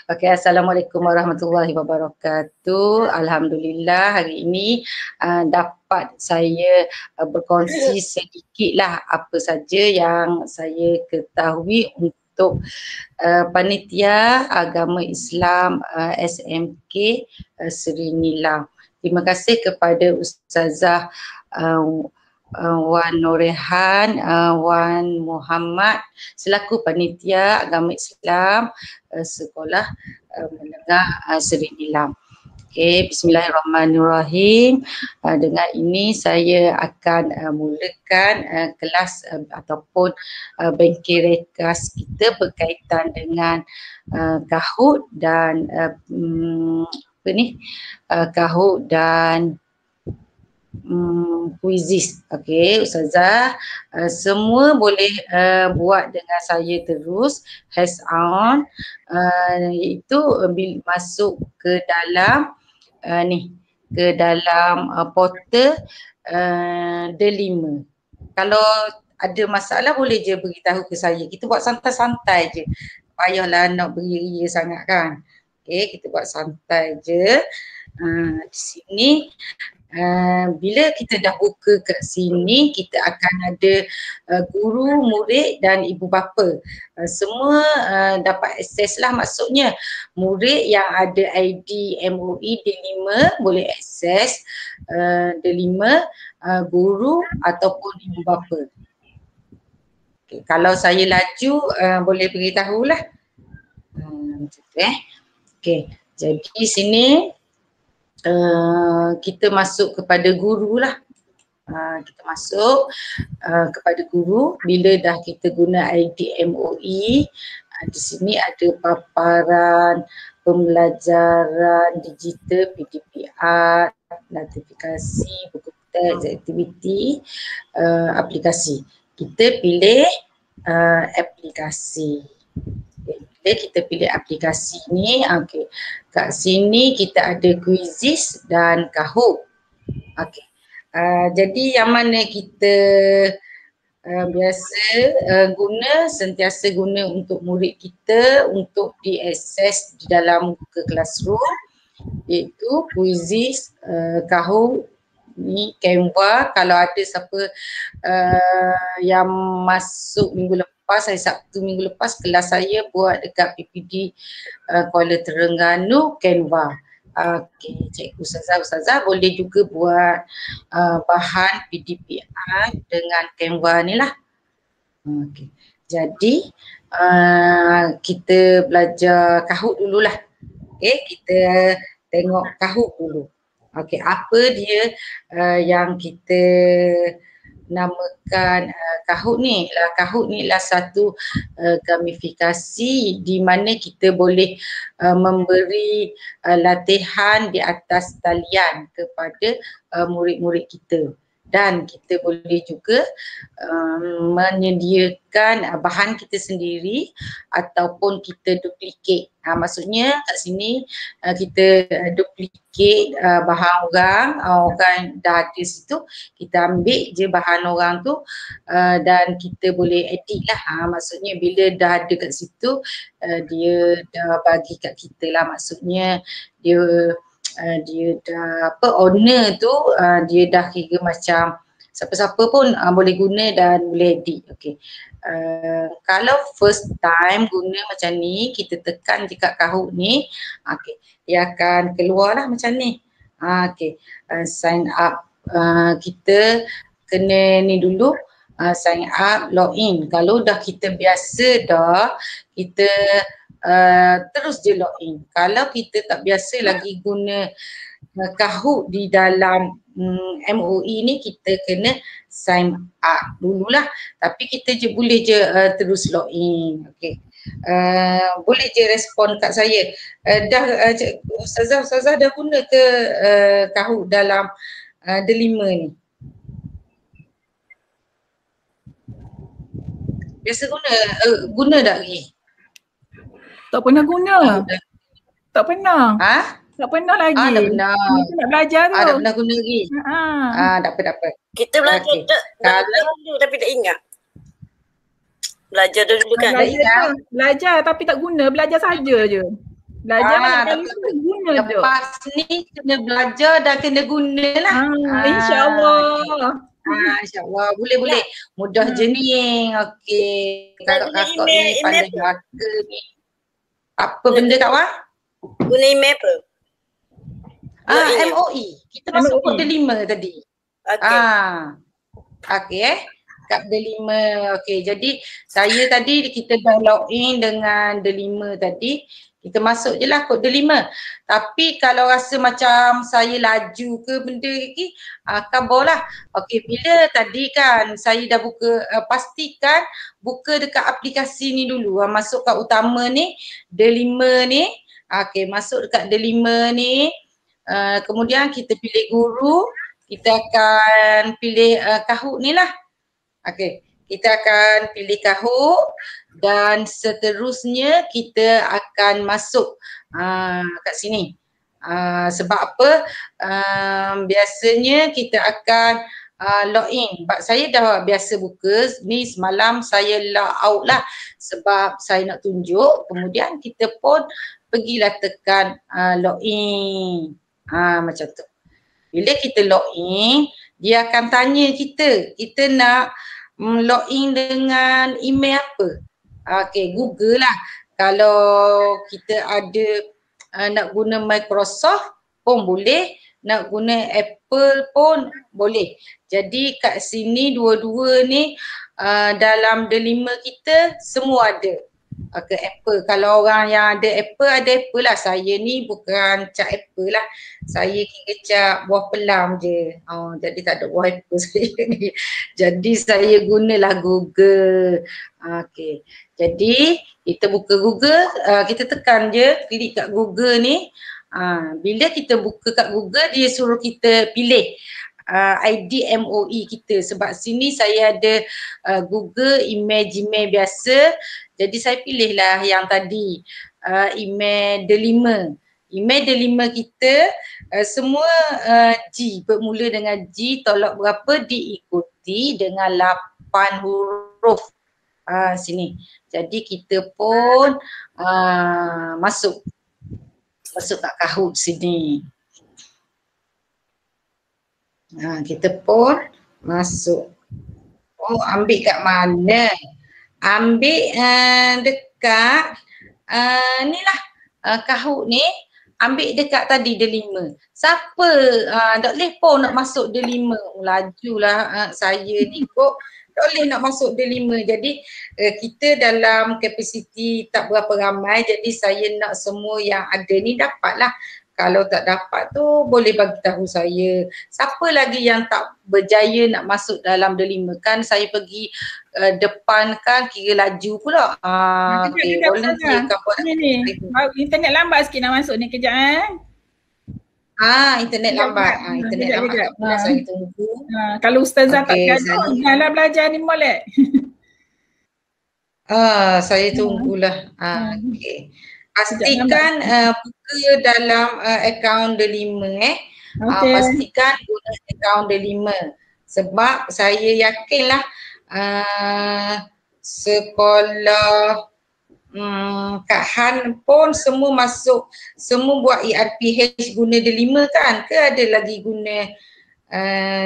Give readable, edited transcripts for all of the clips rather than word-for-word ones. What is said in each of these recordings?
Okey, Assalamualaikum warahmatullahi wabarakatuh. Alhamdulillah hari ini dapat saya berkongsi sedikitlah apa saja yang saya ketahui untuk Panitia Agama Islam SMK Seri Nilam. Terima kasih kepada Ustazah Wan Norehan, Wan Muhammad selaku Panitia Agama Islam Sekolah Menengah Seri Nilam. Okey, bismillahirrahmanirrahim. Dengan ini saya akan mulakan kelas ataupun bengkel rekas kita berkaitan dengan kahut dan kahut dan kuizis. Okey, Ustazah, semua boleh buat dengan saya terus hands on, iaitu masuk ke dalam ke dalam portal D5. Kalau ada masalah boleh je beritahu ke saya. Kita buat santai-santai je. Payahlah nak beria-ria sangat kan. Okey, kita buat santai je. Di sini bila kita dah buka kat sini, kita akan ada guru, murid dan ibu bapa. Semua dapat akses lah, maksudnya murid yang ada ID MOE D5 boleh akses D5, guru ataupun ibu bapa. Okay, kalau saya laju boleh beritahulah. Okay, jadi sini kita masuk kepada guru lah. Kita masuk kepada guru. Bila dah kita guna ID MOE, di sini ada paparan pembelajaran digital, PDP Art, notifikasi, buku teks, aktiviti, aplikasi. Kita pilih aplikasi. Kita pilih aplikasi ni. Okey. Kat sini kita ada kuizis dan kahut. Okey. Jadi yang mana kita biasa sentiasa guna untuk murid kita untuk diakses di dalam Google Classroom, iaitu kuizis, kahut, ni Canva. Kalau ada siapa yang masuk minggu lepas, hari Sabtu minggu lepas, kelas saya buat dekat PPD Kuala Terengganu, Canva. Okey, cikgu Ustazah boleh juga buat bahan PDPR dengan Canva ni lah. Okey, jadi kita belajar kahut dululah. Okey, kita tengok kahut dulu. Okey, apa dia yang kita namakan kahut ni? Kahut ni adalah satu gamifikasi di mana kita boleh memberi latihan di atas talian kepada murid-murid kita. Dan kita boleh juga menyediakan bahan kita sendiri ataupun kita duplicate. Maksudnya kat sini kita duplicate bahan orang dah ada situ, kita ambil je bahan orang tu dan kita boleh edit lah. Maksudnya bila dah ada kat situ, dia dah bagi kat kita lah, maksudnya dia dah owner tu dia dah kira macam siapa-siapa pun boleh guna dan boleh edit. Okey. Kalau first time guna macam ni, kita tekan dekat kahut ni, okey, dia akan keluar lah macam ni. Okey, sign up. Kita kena ni dulu, sign up, login. Kalau dah kita biasa dah, kita terus je login. Kalau kita tak biasa lagi guna kahut di dalam MOE ni, kita kena sign up dululah. Tapi kita je boleh je terus login. Okey. Boleh je respon kat saya. Ustazah dah guna ke kahut dalam D5 ni? Biasa guna tak lagi? Tak pernah guna. Tak pernah. Tak pernah lagi. Tak pernah. Kita nak belajar tu. Tak pernah guna lagi. Tak apa. Kita belajar dulu tapi tak ingat. Belajar dulu kan. Belajar tapi tak guna, belajar saja je. Belajar mana kali tu guna je. Lepas ni kena belajar dan kena guna lah. InsyaAllah. InsyaAllah. Boleh. Mudah je ni. Okey. Kakak-kakak ni pandai belaka ni. Apa benda Kak Wah? Guna email apa? MOE. Kita masuk kod D5 tadi. Okey. Okey kat D5. Okey, jadi saya tadi kita dah login dengan D5 tadi. Kita masuk je lah kod D5. Tapi kalau rasa macam saya laju ke benda lagi, kabarlah. Okey, bila tadi kan saya dah buka, pastikan buka dekat aplikasi ni dulu. Masuk kat utama ni, D5 ni. Okey, masuk dekat D5 ni. Kemudian kita pilih guru. Kita akan pilih Kahoot ni lah. Okey, kita akan pilih Kahoot dan seterusnya kita akan masuk kat sini. Sebab apa? Biasanya kita akan login. Sebab saya dah biasa buka, ni semalam saya log out lah sebab saya nak tunjuk. Kemudian kita pun pergilah tekan login. Macam tu. Bila kita login, dia akan tanya kita nak login dengan email apa? Okey, Google lah. Kalau kita ada nak guna Microsoft pun boleh, nak guna Apple pun boleh. Jadi kat sini dua-dua ni dalam D5 kita semua ada. Ke Apple. Kalau orang yang ada Apple lah. Saya ni bukan cap Apple lah. Saya kira cap buah pelam je. Jadi tak ada buah Apple saya ni. Jadi saya gunalah Google. Okey. Jadi kita buka Google, kita tekan je, klik kat Google ni. Bila kita buka kat Google, dia suruh kita pilih ID MOE kita. Sebab sini saya ada Google, email, Gmail biasa. Jadi saya pilihlah yang tadi, email D5. Email D5 kita semua G, bermula dengan G, tolak berapa, diikuti dengan 8 huruf. Sini. Jadi kita pun masuk kat Kahoot sini. Kita pun masuk. Ambil kat mana? Ambil dekat ni lah Kahoot ni. Ambil dekat tadi D5. Siapa tak boleh pun nak masuk D5. Lajulah saya ni kok tak boleh nak masuk D5. Jadi kita dalam kapasiti tak berapa ramai. Jadi saya nak semua yang ada ni dapatlah. Kalau tak dapat tu boleh bagi tahu saya. Siapa lagi yang tak berjaya nak masuk dalam D5? Kan saya pergi depan kan kira laju pula. Okay, ni. Internet lambat sikit nak masuk ni kejap internet lambat. Internet lambat. Saya tunggu. Kalau Ustazah tak gaduh, janganlah belajar ni molek. Saya tunggulah. Okey. Pastikan buka dalam akaun D5 pastikan guna akaun D5 sebab saya yakinlah sekolah Kak Han pun semua masuk, semua buat ERPH guna D5 kan, ke ada lagi guna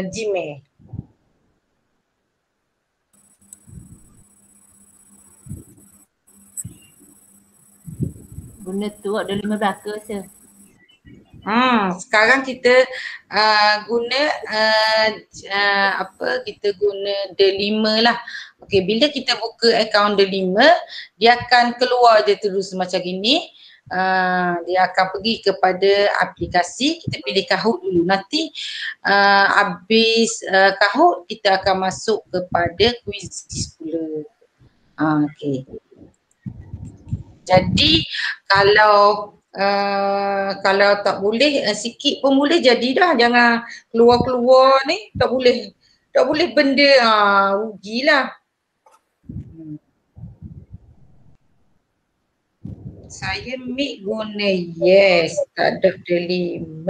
Gmail? Guna tu ada 5 belaka je. Sekarang kita guna kita guna D5 lah. Okey, bila kita buka akaun D5, dia akan keluar je terus macam gini. Dia akan pergi kepada aplikasi, kita pilih Kahoot dulu. Nanti habis Kahoot kita akan masuk kepada quiz pula. Okey. Jadi kalau tak boleh sikit pun boleh jadi dah, jangan keluar-keluar ni, tak boleh benda rugilah. Saya mic guna yes, tak ada D5.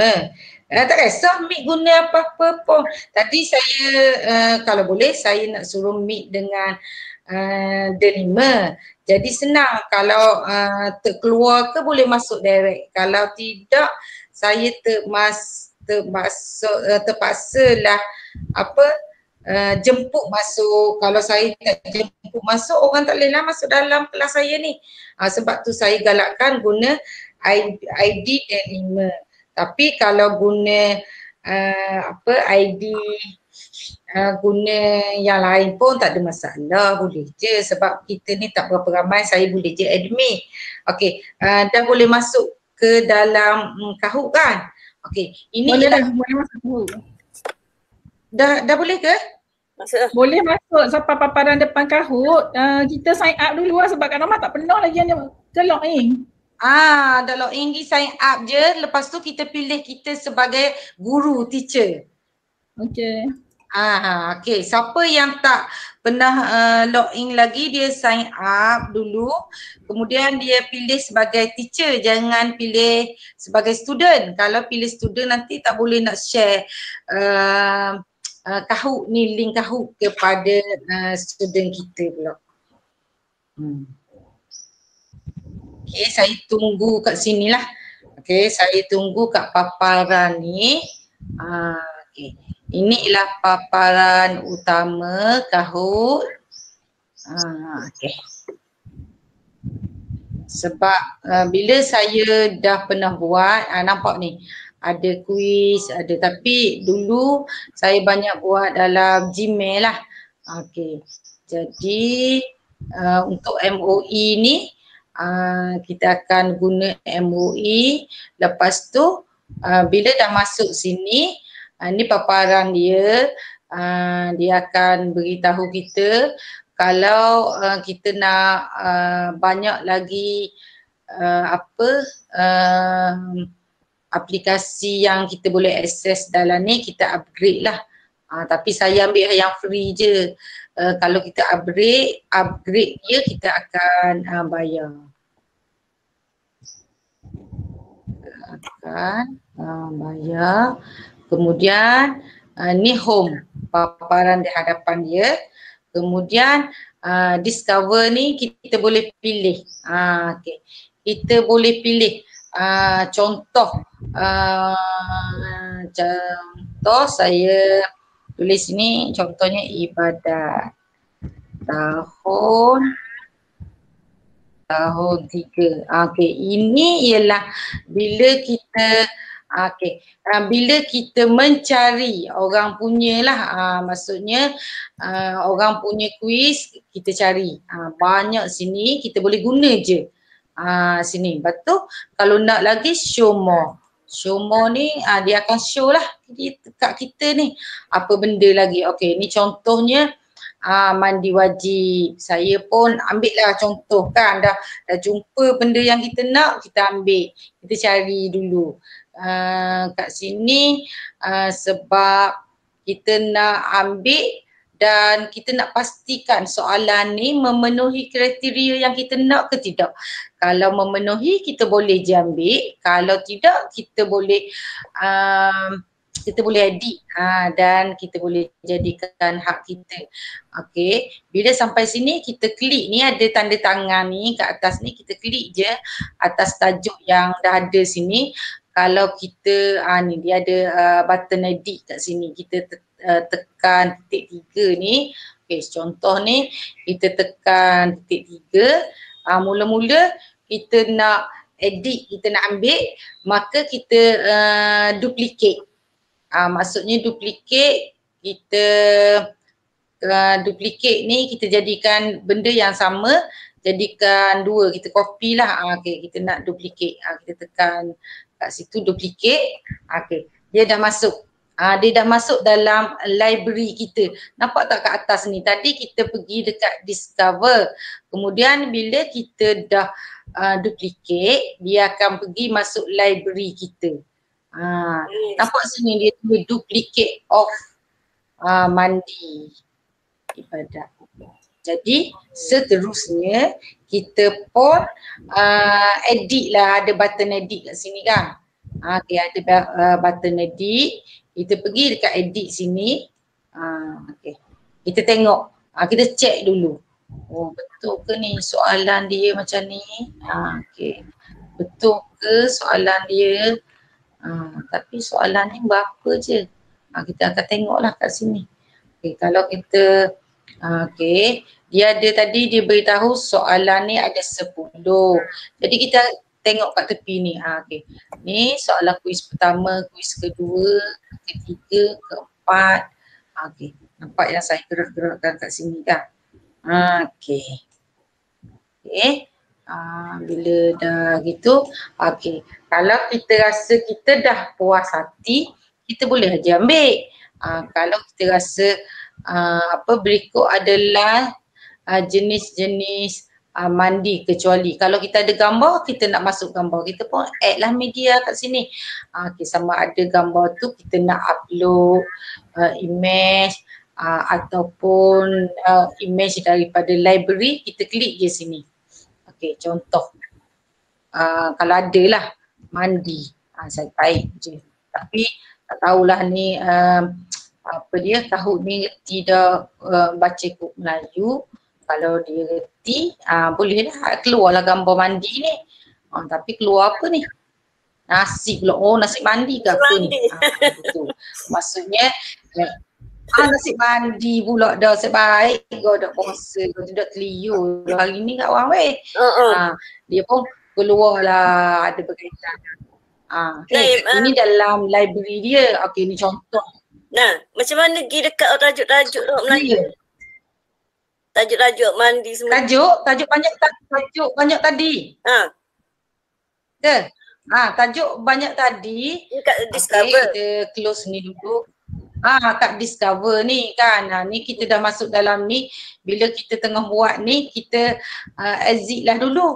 Tak kisah mic guna apa-apa pun. Tadi saya kalau boleh saya nak suruh mic dengan delima. Jadi senang kalau terkeluar ke boleh masuk direct. Kalau tidak saya terpaksalah jemput masuk. Kalau saya tak jemput masuk, orang tak bolehlah masuk dalam kelas saya ni. Sebab tu saya galakkan guna ID delima. Tapi kalau guna ID guna yang lain pun tak ada masalah, boleh je sebab kita ni tak berapa ramai, saya boleh je admit. Okey, dah boleh masuk ke dalam Kahoot kan? Okey, ini Boleh ialah boleh masuk. dah boleh ke? Masuk lah. Boleh masuk sampai paparan depan Kahoot. Kita sign up dulu lah sebab Kak Norma tak pernah lagi yang ke login. Dah login pergi sign up je, lepas tu kita pilih kita sebagai guru, teacher. Okey. Okey, siapa yang tak pernah login lagi, dia sign up dulu, kemudian dia pilih sebagai teacher, jangan pilih sebagai student. Kalau pilih student nanti tak boleh nak share Kahoot ni, link Kahoot kepada student kita pula. Okey, saya tunggu kat sini lah. Okey, saya tunggu kat paparan ni. Okey. Ini ialah paparan utama Kahoot. Okey. Sebab bila saya dah pernah buat, nampak ni ada kuis, ada, tapi dulu saya banyak buat dalam Gmail lah. Okey. Jadi untuk MOE ni kita akan guna MOE. Lepas tu bila dah masuk sini, ni paparan dia, dia akan beritahu kita kalau kita nak banyak lagi aplikasi yang kita boleh akses dalam ni, kita upgrade lah. Tapi saya ambil yang free je. Kalau kita upgrade dia, kita akan bayar. Bayar. Kemudian ni home, paparan di hadapan dia. Kemudian discover ni kita boleh pilih. Okay. Kita boleh pilih contoh saya tulis ni, contohnya ibadat tahun 3. Okey, ini ialah bila kita bila kita mencari orang punya lah, maksudnya orang punya kuis kita cari. Banyak sini kita boleh guna je. Sini. Lepas tu kalau nak lagi show more. Show more ni dia akan show lah kat kita ni apa benda lagi. Okey, ni contohnya mandi wajib. Saya pun ambil lah contoh kan, dah jumpa benda yang kita nak, kita ambil, kita cari dulu kat sini sebab kita nak ambil dan kita nak pastikan soalan ni memenuhi kriteria yang kita nak ke tidak. Kalau memenuhi kita boleh je ambil, kalau tidak kita boleh edit dan kita boleh jadikan hak kita. Okey, bila sampai sini kita klik ni, ada tanda tangan ni kat atas ni, kita klik je atas tajuk yang dah ada sini. Kalau kita ni dia ada button edit kat sini, kita tekan titik 3 ni. Okey, contoh ni kita tekan titik 3. Mula-mula kita nak edit, kita nak ambil, maka kita duplicate. Maksudnya duplicate, kita duplicate ni kita jadikan benda yang sama, jadikan 2, kita copy lah. Okay, kita nak duplicate, kita tekan kat situ duplicate. Okay, dia dah masuk. Dia dah masuk dalam library kita. Nampak tak kat atas ni? Tadi kita pergi dekat discover. Kemudian bila kita dah duplicate, dia akan pergi masuk library kita. Nampak sini dia tulis duplicate of mandi ibadat. Jadi seterusnya kita pun edit lah, ada button edit kat sini kan. Okay, ada button edit. Kita pergi dekat edit sini. Okay. Kita tengok, kita check dulu. Oh, betul ke ni soalan dia macam ni? Okey. Betul ke soalan dia? Tapi soalan ni berapa je? Kita akan tengoklah kat sini. Okey, kalau kita okey, dia ada tadi dia beritahu soalan ni ada 10. Jadi kita tengok kat tepi ni. Okey. Ni soalan kuis pertama, kuis kedua, ketiga, keempat. Okey. Nampak yang saya gerak-gerakkan kat sini kan? Okey. Okey. Bila dah gitu, okey. Kalau kita rasa kita dah puas hati, kita boleh aja ambil. Kalau kita rasa berikut adalah jenis-jenis mandi, kecuali kalau kita ada gambar, kita nak masuk gambar, kita pun add lah media kat sini. Okey, sama ada gambar tu kita nak upload image ataupun image daripada library, kita klik je sini. Okey, contoh kalau ada lah mandi, saya type je. Tapi tak tahulah ni apa dia, tahun ni tidak baca kod Melayu. Kalau dia reti, boleh dah keluarlah gambar mandi ni. Tapi keluar apa ni? Nasi pula. Oh, nasi mandi ke apa ni? Betul. Maksudnya nasi mandi pula dah sebaik kau dah puasa, kau tidak teliyur hari ni kat orang weh. Dia pun keluarlah ada berkaitan. Okay. Ini dalam library dia. Okey, ni contoh. Nah, macam mana pergi dekat tajuk-tajuk tu Melayu? Tajuk-tajuk mandi semua. Tajuk banyak tadi. Ke? Tajuk banyak tadi. Dekat discover. Okay, kita close ni dulu. Kat discover ni kan. Ni kita dah masuk dalam ni. Bila kita tengah buat ni, kita exit lah dulu.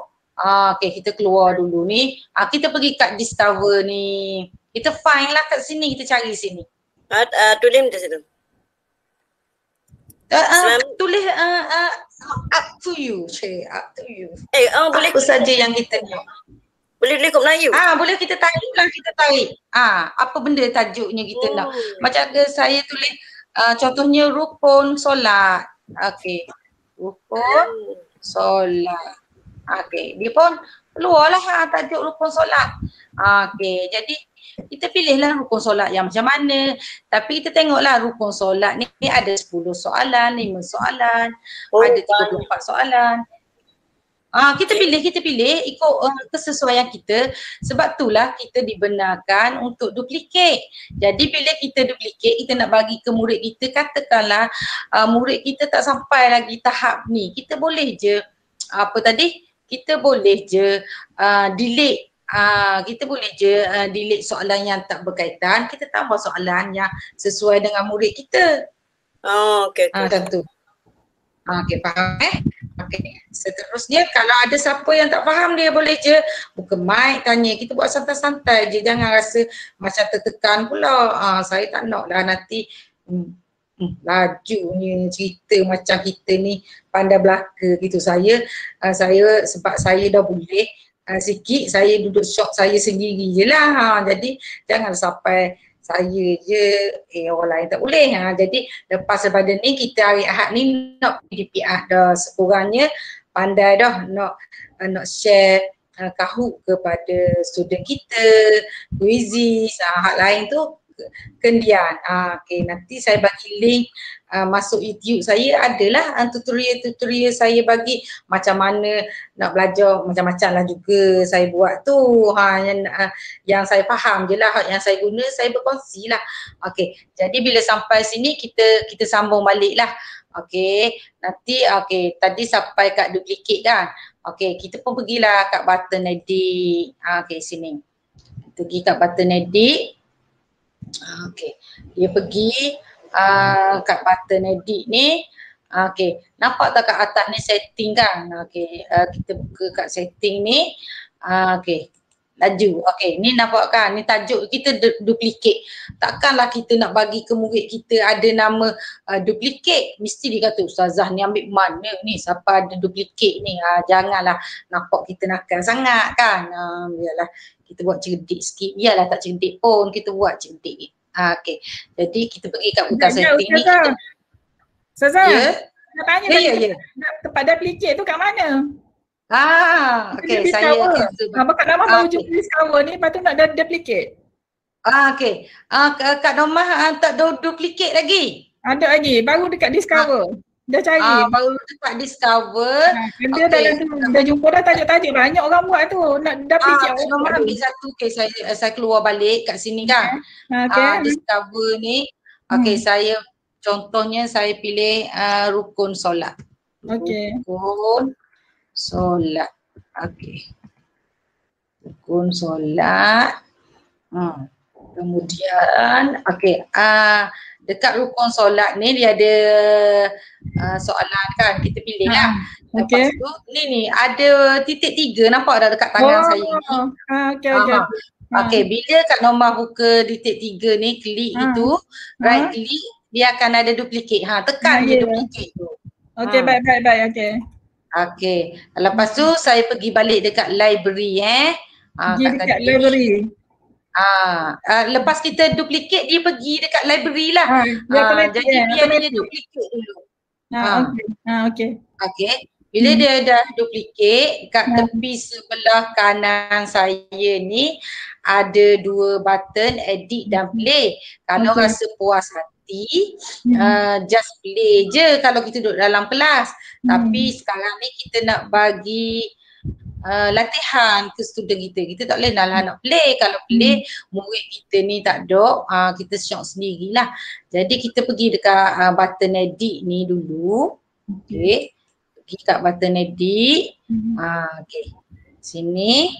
Okay, kita keluar dulu ni. Kita pergi kat discover ni. Kita find lah kat sini, kita cari sini. Tulis di situ. Tulis up to you, up to you. Boleh apa saja yang kita nak. Boleh kod Melayu? Boleh kita tarik lah, kita tarik. Apa benda tajuknya kita nak. Macam saya tulis contohnya rukun solat. Okey. Rukun solat. Okey. Dia pun keluarlah tajuk rukun solat. Okey. Jadi kita pilihlah rukun solat yang macam mana. Tapi kita tengoklah rukun solat ni ada 10 soalan, 5 soalan, ada 34 soalan. Kita pilih ikut kesesuaian kita. Sebab itulah kita dibenarkan untuk duplicate. Jadi bila kita duplicate, kita nak bagi ke murid kita, katakanlah murid kita tak sampai lagi tahap ni, kita boleh je kita boleh je delete. Kita boleh je delete soalan yang tak berkaitan, kita tambah soalan yang sesuai dengan murid kita. Okey. Macam tu. Okey, faham Okey. Seterusnya kalau ada siapa yang tak faham, dia boleh je buka mic tanya. Kita buat santai-santai je, jangan rasa macam tertekan pula. Saya tak nak lah nanti lajunya cerita macam kita ni pandai belaka gitu. Saya sebab saya dah boleh sikit, saya duduk shop saya sendiri je lah. Jadi jangan sampai saya je, orang lain tak boleh. Jadi lepas daripada ni kita hari Ahad ni nak pergi DPR dah, sekurangnya pandai dah nak share Kahoot kepada student kita, kuizis, hak lain tu kendian. Okay, nanti saya bagi link masuk YouTube saya, adalah tutorial saya bagi macam mana nak belajar, macam-macam lah juga saya buat tu. Yang saya faham je lah, yang saya guna saya berkongsi lah. Okay, jadi bila sampai sini kita sambung balik lah. Okay, nanti tadi sampai kat duplicate kan. Okay, kita pun pergilah kat button edit. Okay, sini. Kita pergi kat button edit. Okay, dia pergi kat button edit ni. Okay, nampak tak kat atas ni setting kan? Okay, kita buka kat setting ni. Okay, laju. Okay, ni nampak kan? Ni tajuk kita duplicate. Takkanlah kita nak bagi ke murid kita ada nama duplicate. Mesti dia kata, Ustazah ni ambil mana ni? Siapa ada duplicate ni? Janganlah nampak kita nakal sangat kan? Biarlah kita buat cerdik sikit. Biarlah tak cerdik pun, kita buat cerdik. Okay, jadi kita pergi kat butang setting ni. Ustazah. Ya? nak tanya Ya, tadi ya. tempat duplicate tu kat mana? Okey, Dia saya discover. Kak Norma baru okey. jumpa discover ni, lepas tu nak duplicate. Okey. Kak Norma tak ada duplicate lagi. Ada lagi, baru dekat discover. Dah cari. Baru dapat discover. Dia dalam tu, dah jumpa dah tajuk-tajuk banyak orang buat tu. Nak duplicate Kak Norma ambil satu. Okey, saya keluar balik kat sini kan. Discover ni. Okey, saya contohnya saya pilih rukun solat. Okey. Rukun solat. Okey. Rukun solat. Kemudian okey, dekat rukun solat ni dia ada soalan kan, kita pilih lah. Lepas tu ni ada titik 3 nampak dah dekat tangan saya ni. Okey, bila Kak Norma buka titik 3 ni, klik itu, right klik, dia akan ada duplicate. Tekan je duplicate tu. Okey, baik. Okey. Okey, lepas tu saya pergi balik dekat library Pergi dekat library. Lepas kita duplicate dia pergi dekat library lah. Jadi biar dia duplicate dulu. Okey. Okey. Bila dia dah duplicate, kat tepi sebelah kanan saya ni ada 2 button edit dan play. Kalau rasa puas hati, just play je kalau kita duduk dalam kelas. Tapi sekarang ni kita nak bagi latihan ke student kita. Kita tak boleh nak play. Kalau play, murid kita ni tak duk, kita syok sendirilah. Jadi kita pergi dekat button edit ni dulu. Okey. Pergi kat button edit. Okey. Sini.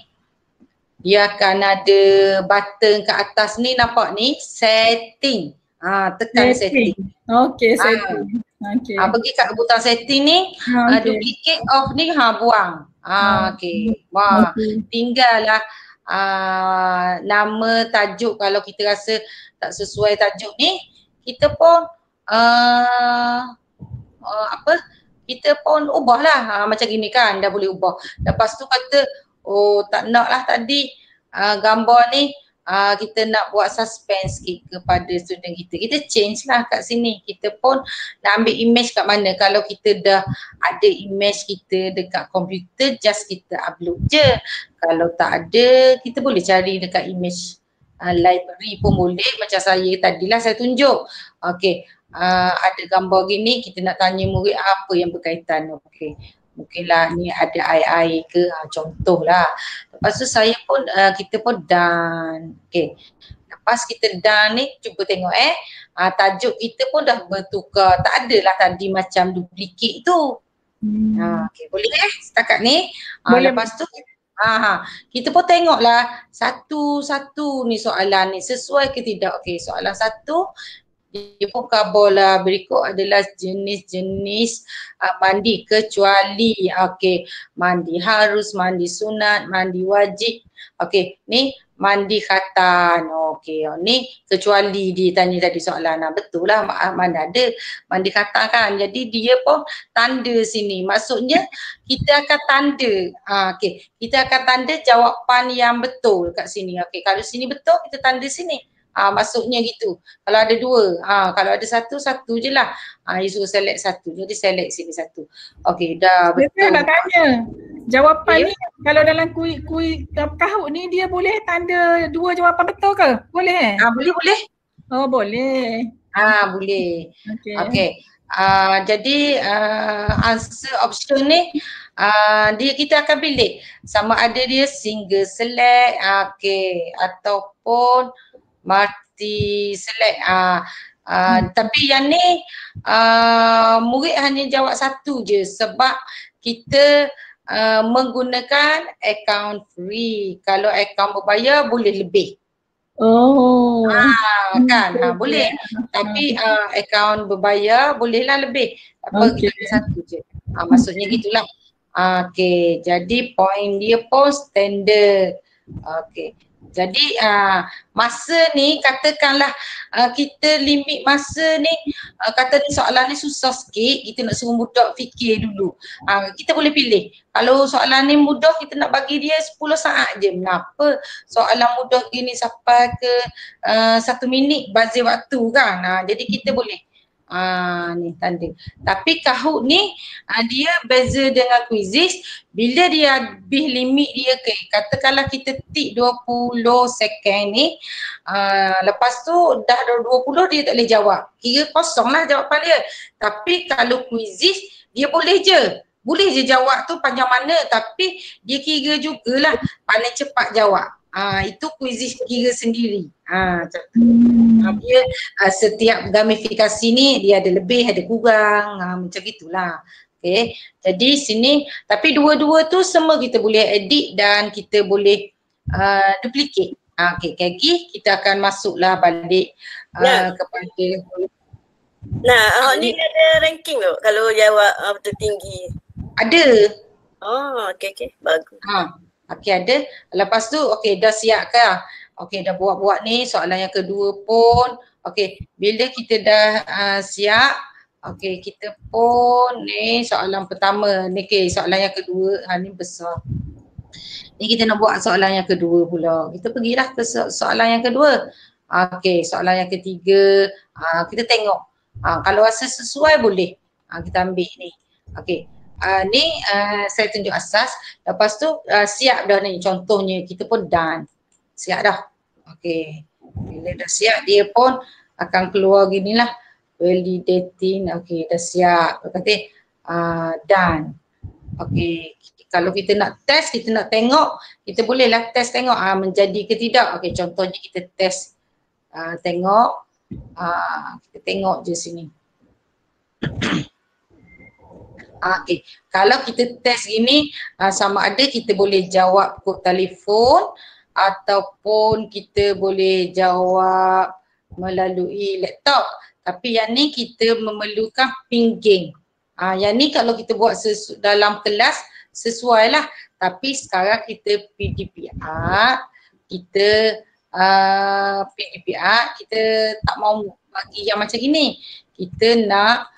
Dia akan ada button kat atas ni, nampak ni, setting. Tekan setting. Okey, setting. Okay. Pergi kat butang setting ni, duplicate off ni buang. Okey. Tinggal lah nama tajuk. Kalau kita rasa tak sesuai tajuk ni, kita pun kita pun ubah lah. Macam gini kan, dah boleh ubah. Lepas tu kata, tak nak lah tadi gambar ni, kita nak buat suspense sikit kepada student kita. Kita change lah kat sini. Kita pun nak ambil image kat mana. Kalau kita dah ada image kita dekat komputer, just kita upload je. Kalau tak ada, kita boleh cari dekat image library pun boleh. Macam saya tadilah saya tunjuk. Okey, ada gambar gini, kita nak tanya murid apa yang berkaitan. Okey. Mungkinlah ni ada air-air ke, contohlah. Lepas tu saya pun, kita pun done. Okay. Lepas kita done ni, cuba tengok tajuk kita pun dah bertukar. Tak adalah tadi macam duplicate tu. Okay, boleh setakat ni. Lepas tu, kita pun tengoklah satu-satu ni soalan ni sesuai ke tidak. Okay, soalan 1. Dia pun kabarlah berikut adalah jenis-jenis mandi kecuali. Okey, mandi harus, mandi sunat, mandi wajib. Okey, ni mandi khatan. Okey, ni kecuali dia tanya tadi soalan. Betul lah, mana ada mandi khatan kan. Jadi dia pun tanda sini. Maksudnya kita akan tanda. Okey, kita akan tanda jawapan yang betul kat sini. Okey, kalau sini betul kita tanda sini. Maksudnya gitu. Kalau ada 2, kalau ada satu je lah. You suruh select 1. Jadi select sini 1. Okey, dah betul. Saya nak tanya. Jawapan ni kalau dalam kuis kahut ni dia boleh tanda 2 jawapan betul ke? Boleh Boleh. Oh, boleh. Boleh. Okey. Jadi answer option ni kita akan pilih sama ada dia single select, ataupun multi select. Tapi yang ni murid hanya jawab 1 je sebab kita menggunakan account free. Kalau account berbayar boleh lebih. Kan boleh. Tapi account berbayar bolehlah lebih. Apa kita ada 1 je. Maksudnya gitulah. Okey, jadi point dia pun standard. Okey. Jadi masa ni katakanlah kita limit masa ni, kata ni soalan ni susah sikit, kita nak suruh budak fikir dulu. Kita boleh pilih. Kalau soalan ni mudah, kita nak bagi dia 10 saat je. Kenapa? Soalan mudah gini sampai ke 1 minit bazir waktu kan. Jadi kita boleh Ni tanda. Tapi Kahoot ni dia beza dengan Quizizz. Bila dia habis limit dia katakanlah kita tik 20 second ni, lepas tu dah 20 dia tak boleh jawab. Kira kosong lah jawapan dia. Tapi kalau Quizizz dia boleh je jawab tu panjang mana, tapi dia kira jugalah paling cepat jawab. Itu Quizizz kira sendiri. Dia setiap gamifikasi ni dia ada lebih ada kurang, macam gitulah. Okay. Jadi sini tapi dua-dua tu semua kita boleh edit dan kita boleh duplicate. Okay, lagi kita akan masuklah balik kepada ni ada ranking tu kalau jawab tertinggi. ada. Okey bagus. Okey ada. Lepas tu okey dah siap ke? Okey dah buat ni soalan yang kedua pun. Okey bila kita dah siap, okey kita pun ni soalan pertama ni soalan yang kedua ni besar. Ni kita nak buat soalan yang kedua pula. Kita pergilah ke soalan yang kedua. Okey soalan yang ketiga, kita tengok. Kalau rasa sesuai boleh. Kita ambil ni. Okey. Ni saya tunjuk asas. Lepas tu siap dah ni contohnya kita pun done. Siap dah. Okey. Bila dah siap dia pun akan keluar ginilah. Validating. Okey dah siap. Kata done. Okey. Kalau kita nak test, kita nak tengok, kita bolehlah test tengok menjadi ke tidak. Okey contohnya kita test tengok. Kita tengok je sini. Okay. Kalau kita test gini sama ada kita boleh jawab kod telefon ataupun kita boleh jawab melalui laptop. Tapi yang ni kita memerlukan pingging. Yang ni kalau kita buat dalam kelas sesuai lah. Tapi sekarang kita PDPR, kita kita tak mau bagi yang macam gini. Kita nak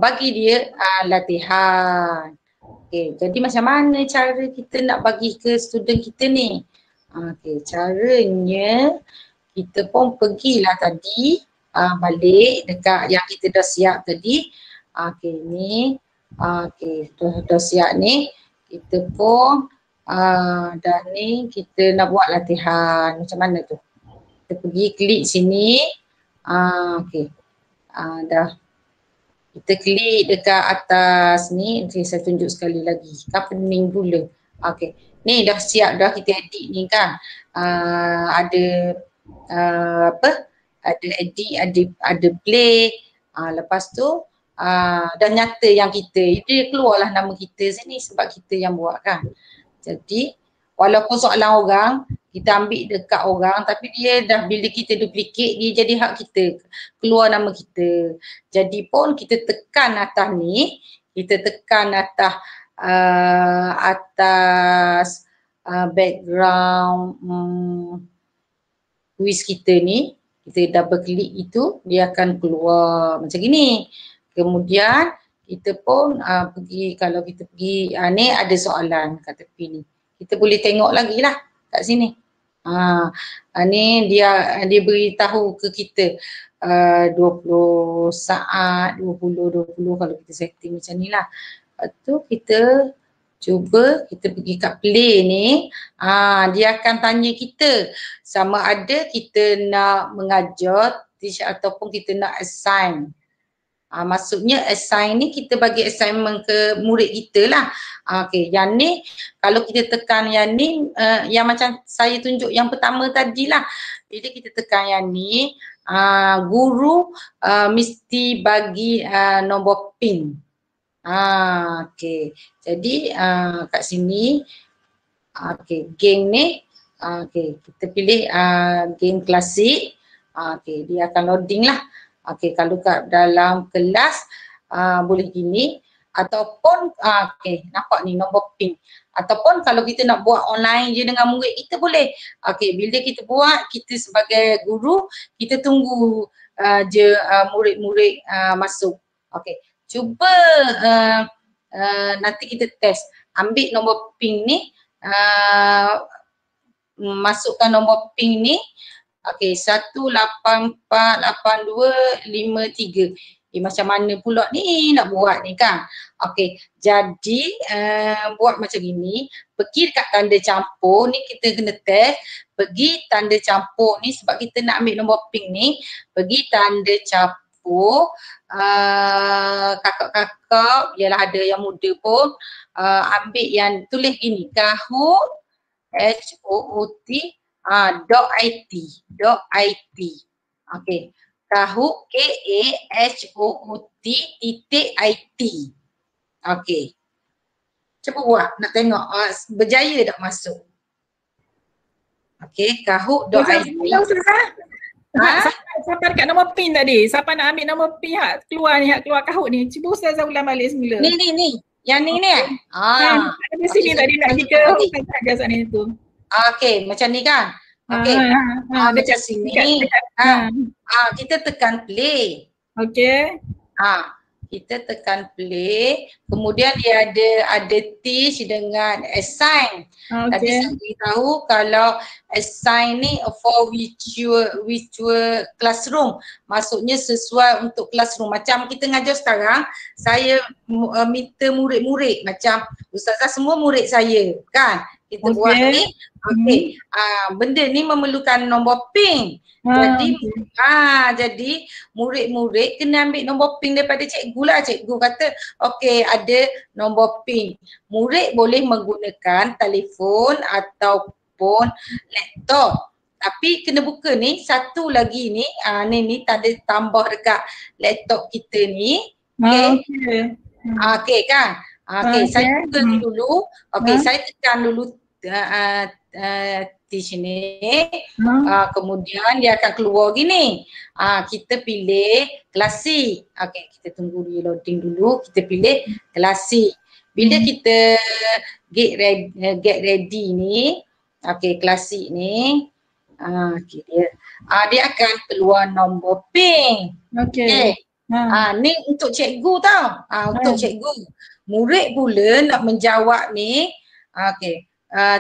bagi dia latihan. Okay, jadi macam mana cara kita nak bagi ke student kita ni? Okay, caranya kita pun pergilah tadi balik dekat yang kita dah siap tadi. Okay ni, okay dah siap ni. Kita pun dah ni kita nak buat latihan. Macam mana tu? Kita pergi klik sini. Okay, dah. Kita klik dekat atas ni, saya tunjuk sekali lagi. Kapening pula. Okay. Ni dah siap dah kita edit ni kan. Ada ada edit, ada play. Lepas tu dah nyata yang kita. Dia keluarlah nama kita sini sebab kita yang buat kan. Jadi walaupun soalan orang, kita ambil dekat orang tapi dia dah bila kita duplicate dia jadi hak kita, keluar nama kita. Jadi pun kita tekan atas ni, kita tekan atas background quiz kita ni, kita double klik itu dia akan keluar macam gini. Kemudian kita pun pergi, kalau kita pergi ni ada soalan kat tepi ni. Kita boleh tengok lagi lah kat sini. Ni dia beritahu ke kita 20 saat, 20 kalau kita setting macam ni lah. Lepas tu kita cuba kita pergi kat play ni. Dia akan tanya kita sama ada kita nak mengajar teach ataupun kita nak assign. Maksudnya assign ni kita bagi assignment ke murid kita lah. Okay, yang ni kalau kita tekan yang ni, yang macam saya tunjuk yang pertama tadi lah. Bila kita tekan yang ni, guru mesti bagi nombor pin. Okay, jadi kat sini, okay, geng ni, okay, kita pilih geng klasik. Okay, dia akan loading lah. Okay, kalau kat dalam kelas boleh gini ataupun okay, nampak ni nombor pin. Ataupun kalau kita nak buat online je dengan murid kita boleh. Okay, bila kita buat, kita sebagai guru, kita tunggu je murid-murid masuk. Okay, cuba nanti kita test. Ambil nombor pin ni, masukkan nombor pin ni. Okey, 1848253. Macam mana pula ni nak buat ni kan. Okey, jadi buat macam ini, pergi dekat tanda campur ni, kita kena test, pergi tanda campur ni sebab kita nak ambil nombor pink ni, pergi tanda campur, kakak-kakak, biarlah ada yang muda pun, ambil yang tulis gini, Kahoot HOOT .it. Okey. Kahoot KAHOOT.IT. Okey. Cuba buat, nak tengok berjaya tak masuk. Okey, Kahoot.it. Siapa dekat nombor pin tadi? Siapa nak ambil nombor pin hak keluar ni, hak keluar Kahoot ni? Cuba Ustazah ulang balik semula. Ni. Yang ni. Ada sini tadi nak pergi ke Ustazah sana tu. Okey, macam ni kan? Okey. Macam sini. Kita tekan play. Okey. Kita tekan play. Kemudian dia ada teach dengan assign. Tadi saya beritahu kalau assign ni for virtual classroom. Maksudnya sesuai untuk classroom. Macam kita ngajar sekarang, saya minta murid-murid. Macam Ustazah semua murid saya kan. Kita buat ni. Okey. Benda ni memerlukan nombor ping. Jadi murid-murid kena ambil nombor ping daripada cikgu lah. Cikgu kata okey ada nombor ping. Murid boleh menggunakan telefon ataupun laptop. Tapi kena buka ni, satu lagi ni, ni tanda tambah dekat laptop kita ni. Okey kan? Okey, saya buka ni dulu. Okey, saya tekan dulu di sini. Kemudian dia akan keluar gini. Kita pilih klasik. Okey, kita tunggu dia loading dulu. Kita pilih klasik. Bila kita get ready ni, okey klasik ni, okey dia akan keluar nombor ping. Okey. Ni untuk cikgu tau. Untuk cikgu. Murid pula nak menjawab ni. Okey.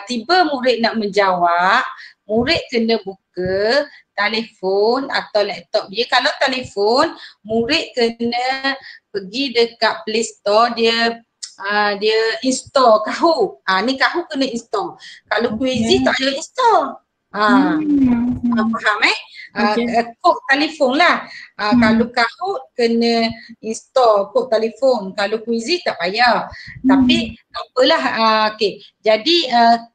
Tiba murid nak menjawab, murid kena buka telefon atau laptop dia. Kalau telefon, murid kena pergi dekat Play Store, dia install Kahoot. Ni Kahoot kena install. Kalau Quizy tak payah install. Faham kod telefon lah. Kalau Kahoot kena install kod telefon. Kalau Quizy tak payah. Tapi tak apalah. Okey. Jadi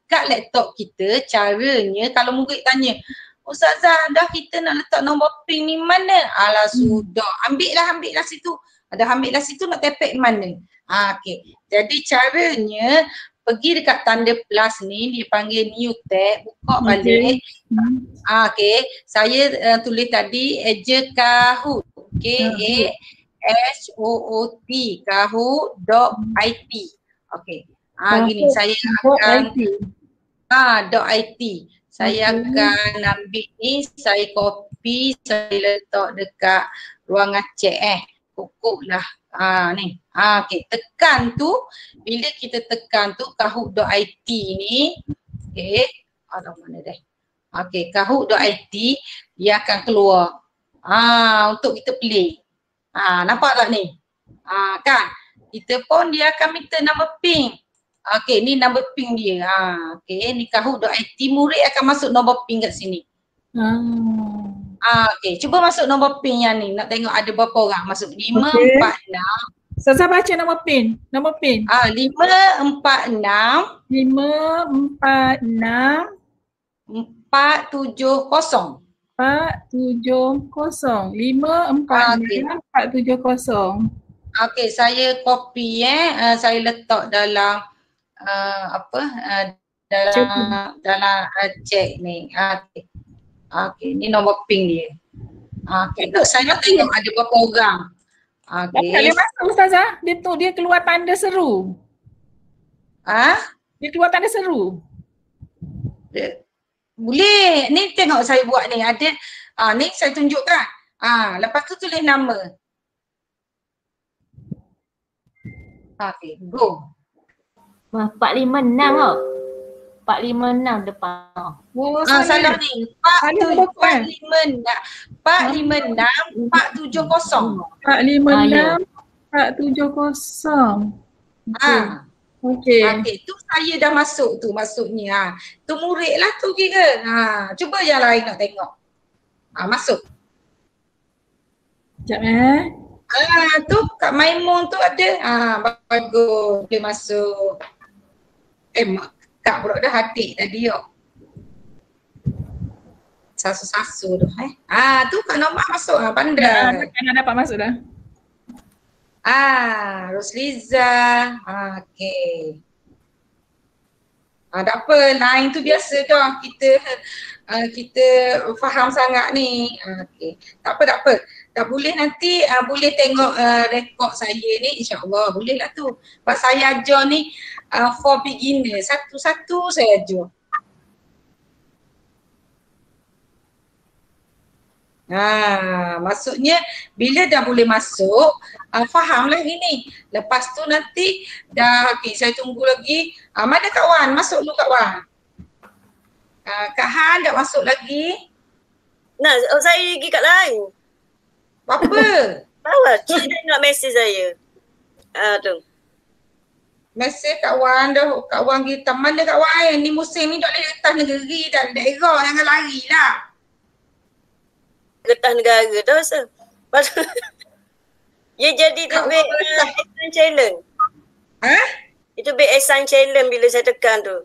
kat laptop kita caranya kalau murid tanya, Ustazah dah kita nak letak nombor pin ni mana? Alah sudah. Ambil lah situ. Ambil lah situ nak tepek mana? Okey. Jadi caranya pergi dekat tanda plus ni, dia panggil new tab, buka balik. Okey, saya tulis tadi eja Kahoot. KAHOOT, Kahoot.it. Okey. Gini saya akan .it. Saya akan ambil ni, saya copy, saya letak dekat ruangan chat pokok lah. Ni. Okey, tekan tu, bila kita tekan tu Kahoot.it ni, okey, mana dah? Okey, Kahoot.it dia akan keluar. Untuk kita play. Nampak tak ni? Kan? Kita pun dia akan minta nama ping. Okey, ni nombor ping dia. Okey, ni Kahoot.it, murid akan masuk nombor ping kat sini. Okey, cuba masuk nombor pin yang ni. Nak tengok ada berapa orang masuk. 546. Ustazah baca nombor pin. 546. 470. 470. Okey, saya copy saya letak dalam dalam chat ni. Okey, ni nombor ping dia. Okey, saya nak tengok ada berapa orang. Okey. Tak boleh masuk Ustazah. Dia keluar tanda seru. Dia keluar tanda seru. Boleh. Ni tengok saya buat ni. Ada ni saya tunjukkan. Lepas tu tulis nama. Okey, go. 456 tau. 456 depan. Oh, Salah ni. Salah depan. 456 470. 456 470. Okey. Okey, tu saya dah masuk tu maksudnya. Tu murid lah tu kira. Cuba yang lain nak tengok. Masuk. Sekejap Tu Kak Maimun tu ada. Bagus dia masuk. Kak pula dah hadik tadi yuk. Sasu-sasu tu tu Kak Nomah masuk pandai. Nak dapat masuk dah. Rosliza. Okey. Tak apa, lain tu biasa dah kita faham sangat ni. Okey. Tak apa. Tak boleh nanti boleh tengok rekod saya ni, insya-Allah boleh lah tu. Sebab saya ajar ni for beginner, satu-satu saya ajar. Maksudnya bila dah boleh masuk, fahamlah ini. Lepas tu nanti dah, saya tunggu lagi. Mana Kak Wan? Masuk dulu Kak Wan. Kak Han tak masuk lagi? Nah, saya pergi kat lain. Apa? Tahu Cik dah nak mesej saya. Tu. Mesej Kak Wan dah, Kak Wan pergi taman dah Kak Wan. Ni musim ni tak boleh letas negeri dan daerah, jangan lari lah. Getah negara tu rasa. Ya jadi tu big Assign challenge. Itu big Assign challenge bila saya tekan tu.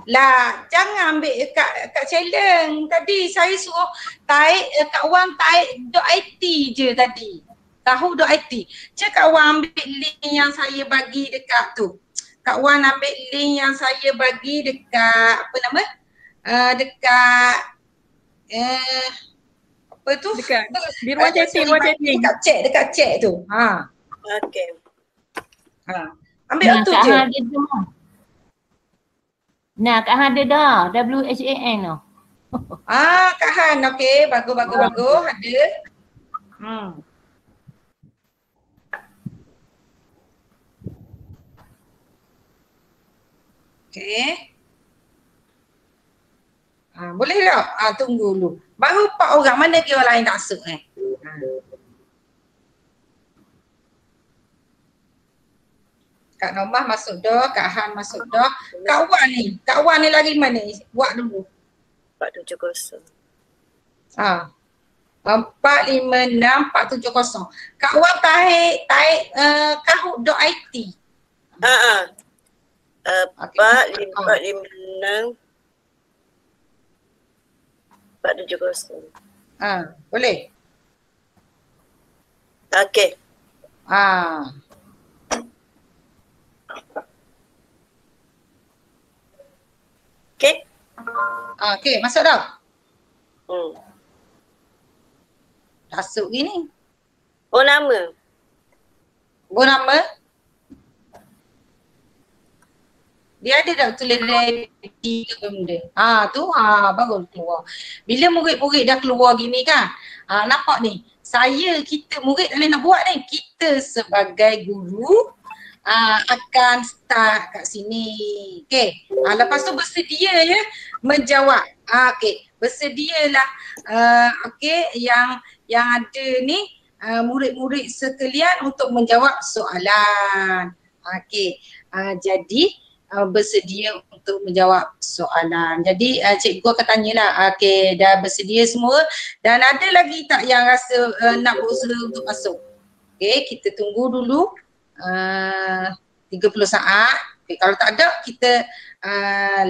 Lah, jangan ambil kat challenge. Tadi saya suruh Kak Wan taik.it je tadi. Tahu.it. Kak Wan ambil link yang saya bagi dekat tu. Kak Wan ambil link yang saya bagi dekat apa nama? Dekat apa tu? Dekat di ruang chatting. Dekat chat tu. Okey. Ambil tu je. Kak Han ada dah. WHAN tu. Kak Han, okey. Bagus. Ada. Okey. Boleh tak? Tunggu dulu. Baru 4 orang, mana lagi orang lain tak masuk Kak Nomah masuk dah, Kak Han masuk dah. Kak Wan ni lagi mana? Buat dulu. 470. 456 470. Kak Wan tarik kahoot.it. 456 470. Boleh? Okey. Okey. Okey, masuk dah. Masuk gini. Nama. Nama? Dia ada tak tulis ready ke benda? Tu baru keluar. Bila murid-murid dah keluar gini kan, nampak ni. Kita murid tak boleh nak buat ni. Kita sebagai guru akan start kat sini. Okey. Lepas tu bersedia ya menjawab. Okey. Bersedialah yang ada ni murid-murid sekalian untuk menjawab soalan. Okey. Jadi bersedia untuk menjawab soalan. Jadi cikgu akan tanyalah, okey, dah bersedia semua dan ada lagi tak yang rasa nak berusaha untuk masuk? Okey, kita tunggu dulu 30 saat. Okay, kalau tak ada kita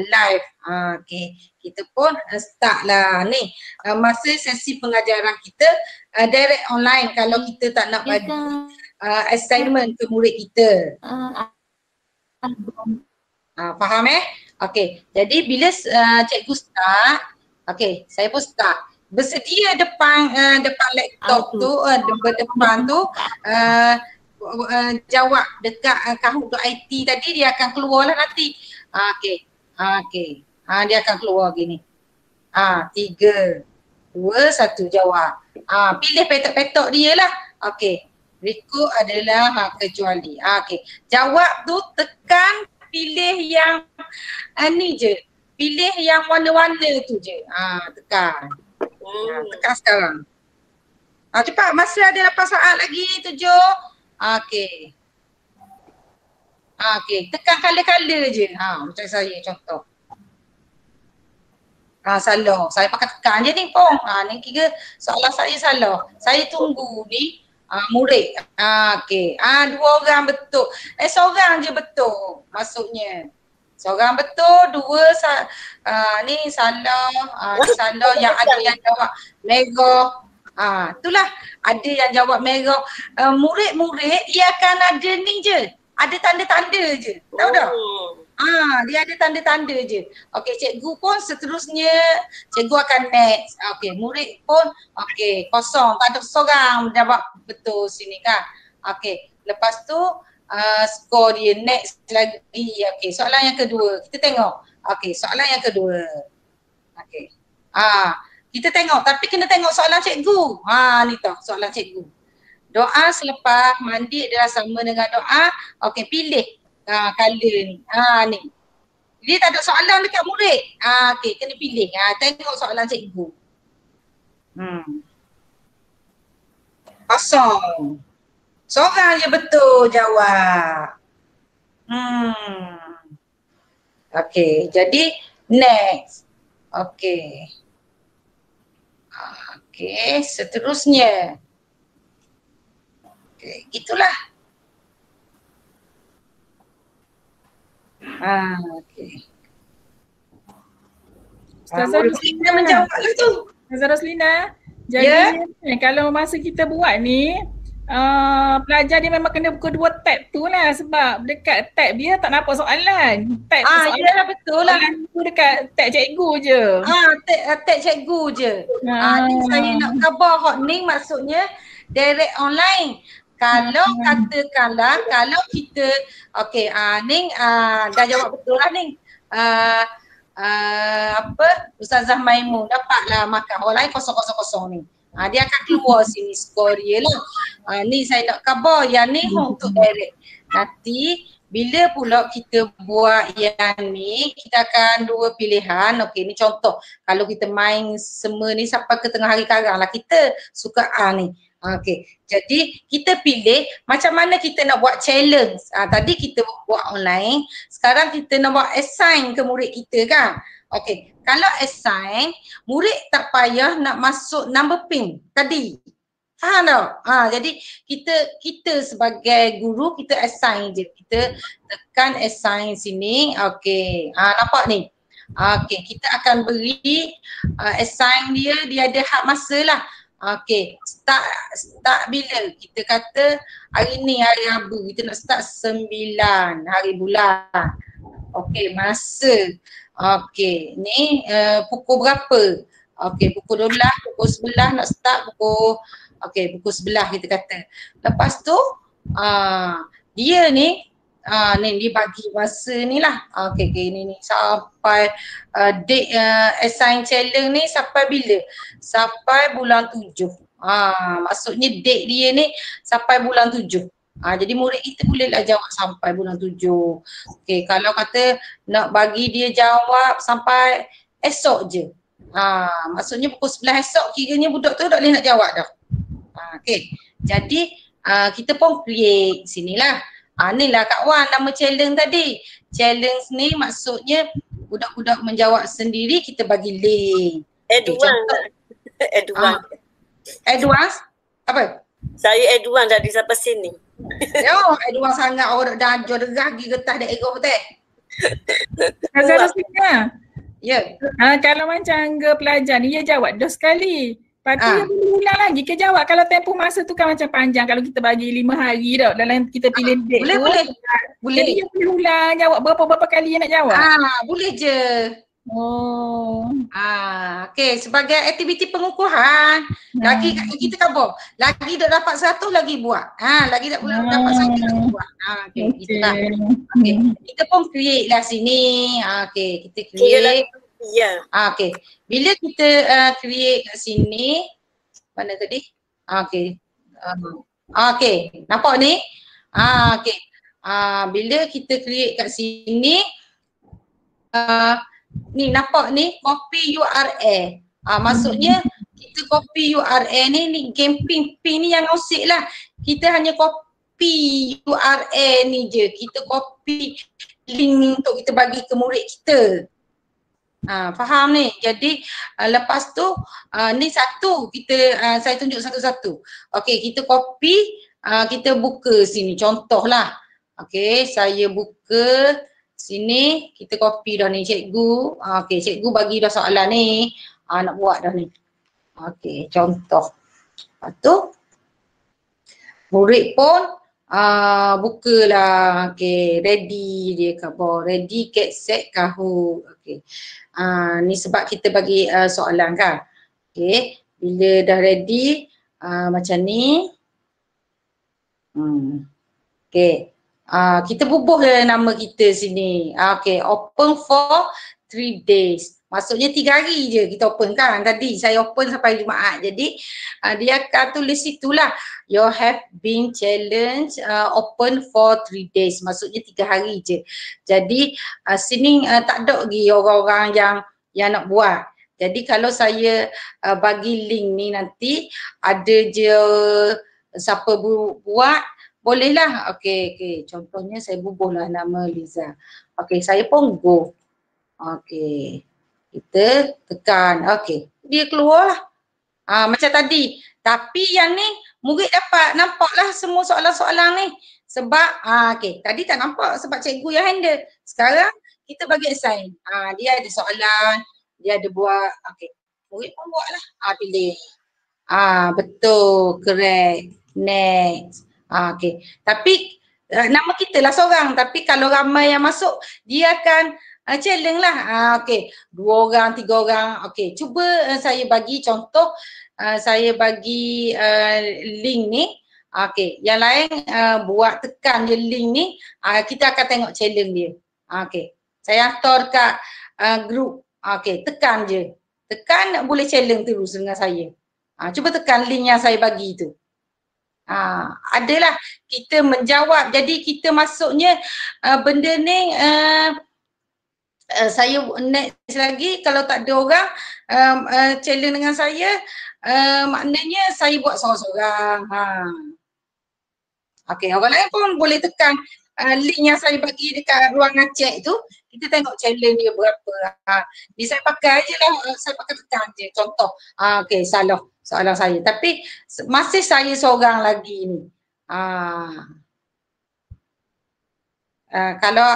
live. Okey, kita pun start lah ni. Masa sesi pengajaran kita direct online kalau kita tak nak bagi assignment ke murid kita. Faham Okey, jadi bila cikgu start, okey, saya pun start. Bersedia depan laptop tu, depan tu jawab dekat kahoot.it tadi, dia akan keluar lah nanti. Okey. Dia akan keluar gini. 3, 2, 1 jawab. Pilih petok-petok dia lah. Okey. Berikut adalah kecuali. Okey. Jawab tu tekan pilih yang ni je. pilih yang warna-warna tu je. Tekan. Tekan sekarang. Cepat, masih ada 8 soal lagi, 7. Okey. Okey, tekan color-color je. Macam saya contoh. Salah. Saya pakai tekan je ni pun. Ni kira soalan saya salah. Saya tunggu ni murid. Okey. 2 orang betul. Seorang je betul maksudnya. Seorang betul, 2 ni salah. Ni salah yang ada yang jawab merah. Itulah ada yang jawab merah. Murid-murid dia akan ada ni je. Ada tanda-tanda je. Tahu tak? Dia ada tanda-tanda je. Okey, cikgu pun seterusnya cikgu akan next. Okey, murid pun okey, kosong. Tak ada seorang jawab betul sini kan. Okey, lepas tu skor dia next lagi. Okey, soalan yang kedua. Kita tengok. Okey, soalan yang kedua. Okey. Kita tengok tapi kena tengok soalan cikgu. Ni tau soalan cikgu. Doa selepas mandi adalah sama dengan doa. Okey, pilih color ni. Ni. Dia tak ada soalan dekat murid. Okey, kena pilih. Tengok soalan cikgu. Kosong. Seorang je betul jawab. Okey, jadi next. Okey. Okey, seterusnya. Okey, itulah. Okey. Ustazah Roslina menjawab lah tu. Ustazah Roslina, jadi kalau masa kita buat ni, pelajar dia memang kena buka 2 tab tu lah sebab dekat tab dia tak nampak soalan. Tab soalan, Yalah betul lah. soalan tu dekat tab cikgu je. Tab cikgu je. Ni saya nak khabar hot ni maksudnya direct online. Kalau katakanlah kalau kita okey ni dah jawab betul lah ni. Ustazah Maimun dapatlah markah orang lain 000 ni. Dia akan keluar sini skor dia lah. Ni saya nak khabar yang ni untuk direct. Nanti bila pula kita buat yang ni kita akan 2 pilihan. Okey ni contoh kalau kita main semua ni sampai ke tengah hari karang lah kita suka ni. Okey, jadi kita pilih macam mana kita nak buat challenge. Tadi kita buat online, sekarang kita nak buat assign ke murid kita kan. Okey, kalau assign, murid tak payah nak masuk number pin tadi. Faham tak? Jadi kita sebagai guru kita assign je. Kita tekan assign sini. Okey, nampak ni. Okey, kita akan beri assign dia ada had masa lah. Okey, start bila? Kita kata hari ni hari Rabu, kita nak start 9 hari bulan. Okey, masa. Okey, ni pukul berapa? Okey, pukul 12, pukul 11 nak start pukul pukul 11 kita kata. Lepas tu dia ni dia bagi masa ni lah. Okey, ni sampai date assign challenge ni sampai bila? Sampai bulan 7. Maksudnya date dia ni sampai bulan 7. Jadi murid kita bolehlah jawab sampai bulan 7. Okey, kalau kata nak bagi dia jawab sampai esok je. Maksudnya pukul 11 esok kiranya budak tu tak boleh nak jawab dah. Okey, jadi kita pun create sinilah. Ni lah Kak Wan nama challenge tadi. Challenge ni maksudnya budak-budak menjawab sendiri, kita bagi link. Advance? Apa? Saya advance dari sampai sini. Advance sangat orang dah ajar deragi getah dek ego betul. Ustazah Roslina. Ya. Kalau macam ke pelajar ni dia jawab 2 sekali. Lepas tu dia boleh ulang lagi ke jawab. Kalau tempoh masa tu kan macam panjang. Kalau kita bagi 5 hari dah dalam kita pilih date tu. Boleh. Jadi dia boleh ulang jawab berapa kali dia nak jawab. Boleh je. Okey, sebagai aktiviti pengukuhan lagi kita khabar. Lagi dah dapat 100 lagi buat. Lagi tak boleh dapat 100 lagi buat. Okey, itulah. Okey, kita pun create lah sini. Okey, kita create. Ya. Okey. Bila kita create kat sini, mana tadi? Okey. Okey, nampak ni? Okey. Bila kita create kat sini, Ni nampak ni copy URL. Maksudnya kita copy URL ni camping pin ni yang usik lah. Kita hanya copy URL ni je. Kita copy link untuk kita bagi ke murid kita. Faham ni? Jadi lepas tu ni satu kita saya tunjuk satu-satu. Okey, kita copy, kita buka sini contohlah. Okey, saya buka sini, kita copy dah ni cikgu. Okey, cikgu bagi dah soalan ni. Nak buat dah ni. Okey, contoh. Lepas tu murid pun bukalah. Okey, ready dia khabar. Ready, get set, Kahoot. Okey. Ni sebab kita bagi soalan kan. Okey, bila dah ready macam ni. Okey. Kita bubuh nama kita sini. Okey, open for 3 days. Maksudnya 3 hari je kita open kan. Tadi saya open sampai Jumaat. Jadi dia akan tulis situlah. You have been challenged open for 3 days. Maksudnya 3 hari je. Jadi sini tak ada lagi orang-orang yang nak buat. Jadi kalau saya bagi link ni nanti ada je siapa buat, bolehlah. Okey. Contohnya saya bubuhlah nama Liza. Okey, saya pun go. Okey. Kita tekan. Okey. Dia keluar lah. Macam tadi. Tapi yang ni murid dapat nampaklah semua soalan-soalan ni. Sebab okey, tadi tak nampak sebab cikgu yang handle. Sekarang kita bagi assign. Dia ada soalan, dia ada buat. Okey. Murid pun buatlah. Pilih. Betul, correct. Next. Okey. Tapi nama kita lah seorang. Tapi kalau ramai yang masuk, dia akan challenge lah. Okey. 2 orang, 3 orang. Okey. Cuba saya bagi contoh. Saya bagi link ni. Okey. Yang lain buat tekan je link ni. Kita akan tengok challenge dia. Okey. Saya hantar kat group. Okey. Tekan je. Tekan boleh challenge terus dengan saya. Cuba tekan link yang saya bagi tu. Adalah kita menjawab. Jadi kita masuknya benda ni saya next lagi kalau tak ada orang challenge dengan saya, maknanya saya buat seorang-seorang. Okey, orang lain pun boleh tekan link yang saya bagi dekat ruangan chat tu. Kita tengok challenge dia berapa. Ni saya pakai je lah, saya pakai tekan je contoh. Okey, salah soalan saya. Tapi masih saya seorang lagi ni. Kalau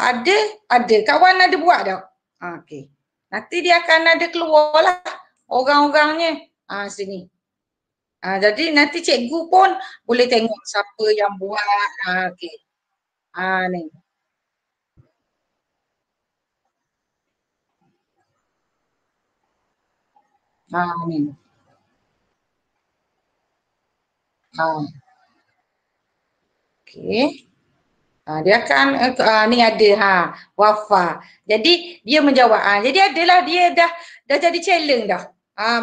ada kawan ada buat tak? Okey. Nanti dia akan ada keluar lah orang-orangnya. Sini. Jadi nanti cikgu pun boleh tengok siapa yang buat. Okey. Ni. Ni. Okey. Dia akan ni ada Wafa. Jadi dia menjawab. Jadi adalah dia dah jadi challenge dah.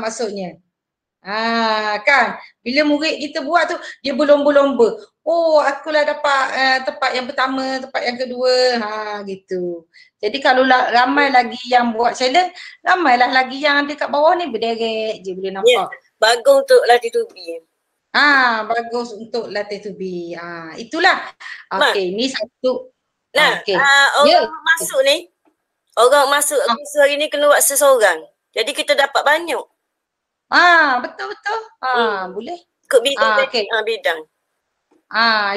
Maksudnya. Kan bila murid kita buat tu dia berlomba-lomba. Oh, akulah dapat tempat yang pertama, tempat yang kedua. Gitu. Jadi kalau ramai lagi yang buat challenge, ramailah lagi yang ada kat bawah ni berderet je boleh nampak. Yeah. Bagus untuk latih tubi. Bagus untuk latih tubi. Itulah. Okey, ni satu. Okay. Orang masuk ni, orang masuk hari ni kena buat seseorang. Jadi kita dapat banyak. Betul-betul. Boleh. Ikut bidang. Okay. Bidang.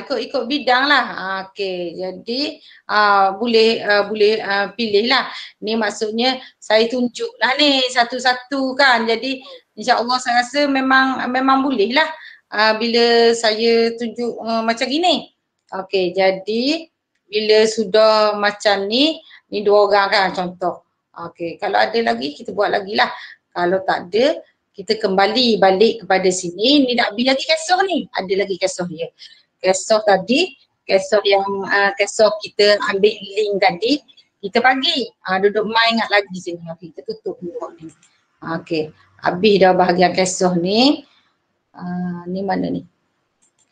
Ikut bidang lah. Okey, jadi boleh pilih lah. Ni maksudnya saya tunjuk lah ni satu-satu kan. Jadi insya-Allah saya rasa memang boleh lah bila saya tunjuk macam gini. Okey, jadi bila sudah macam ni 2 orang kan contoh. Okey, kalau ada lagi kita buat lagi lah. Kalau tak ada kita kembali balik kepada sini. Ni nak bagi lagi kesoh ni. Ada lagi kesoh dia. Kesoh tadi, kesoh yang kesoh kita ambil link tadi, kita bagi. Duduk main ingat lagi sini. Okey, kita tutup dulu ni. Okey, habis dah bahagian kesoh ni. Ni mana ni?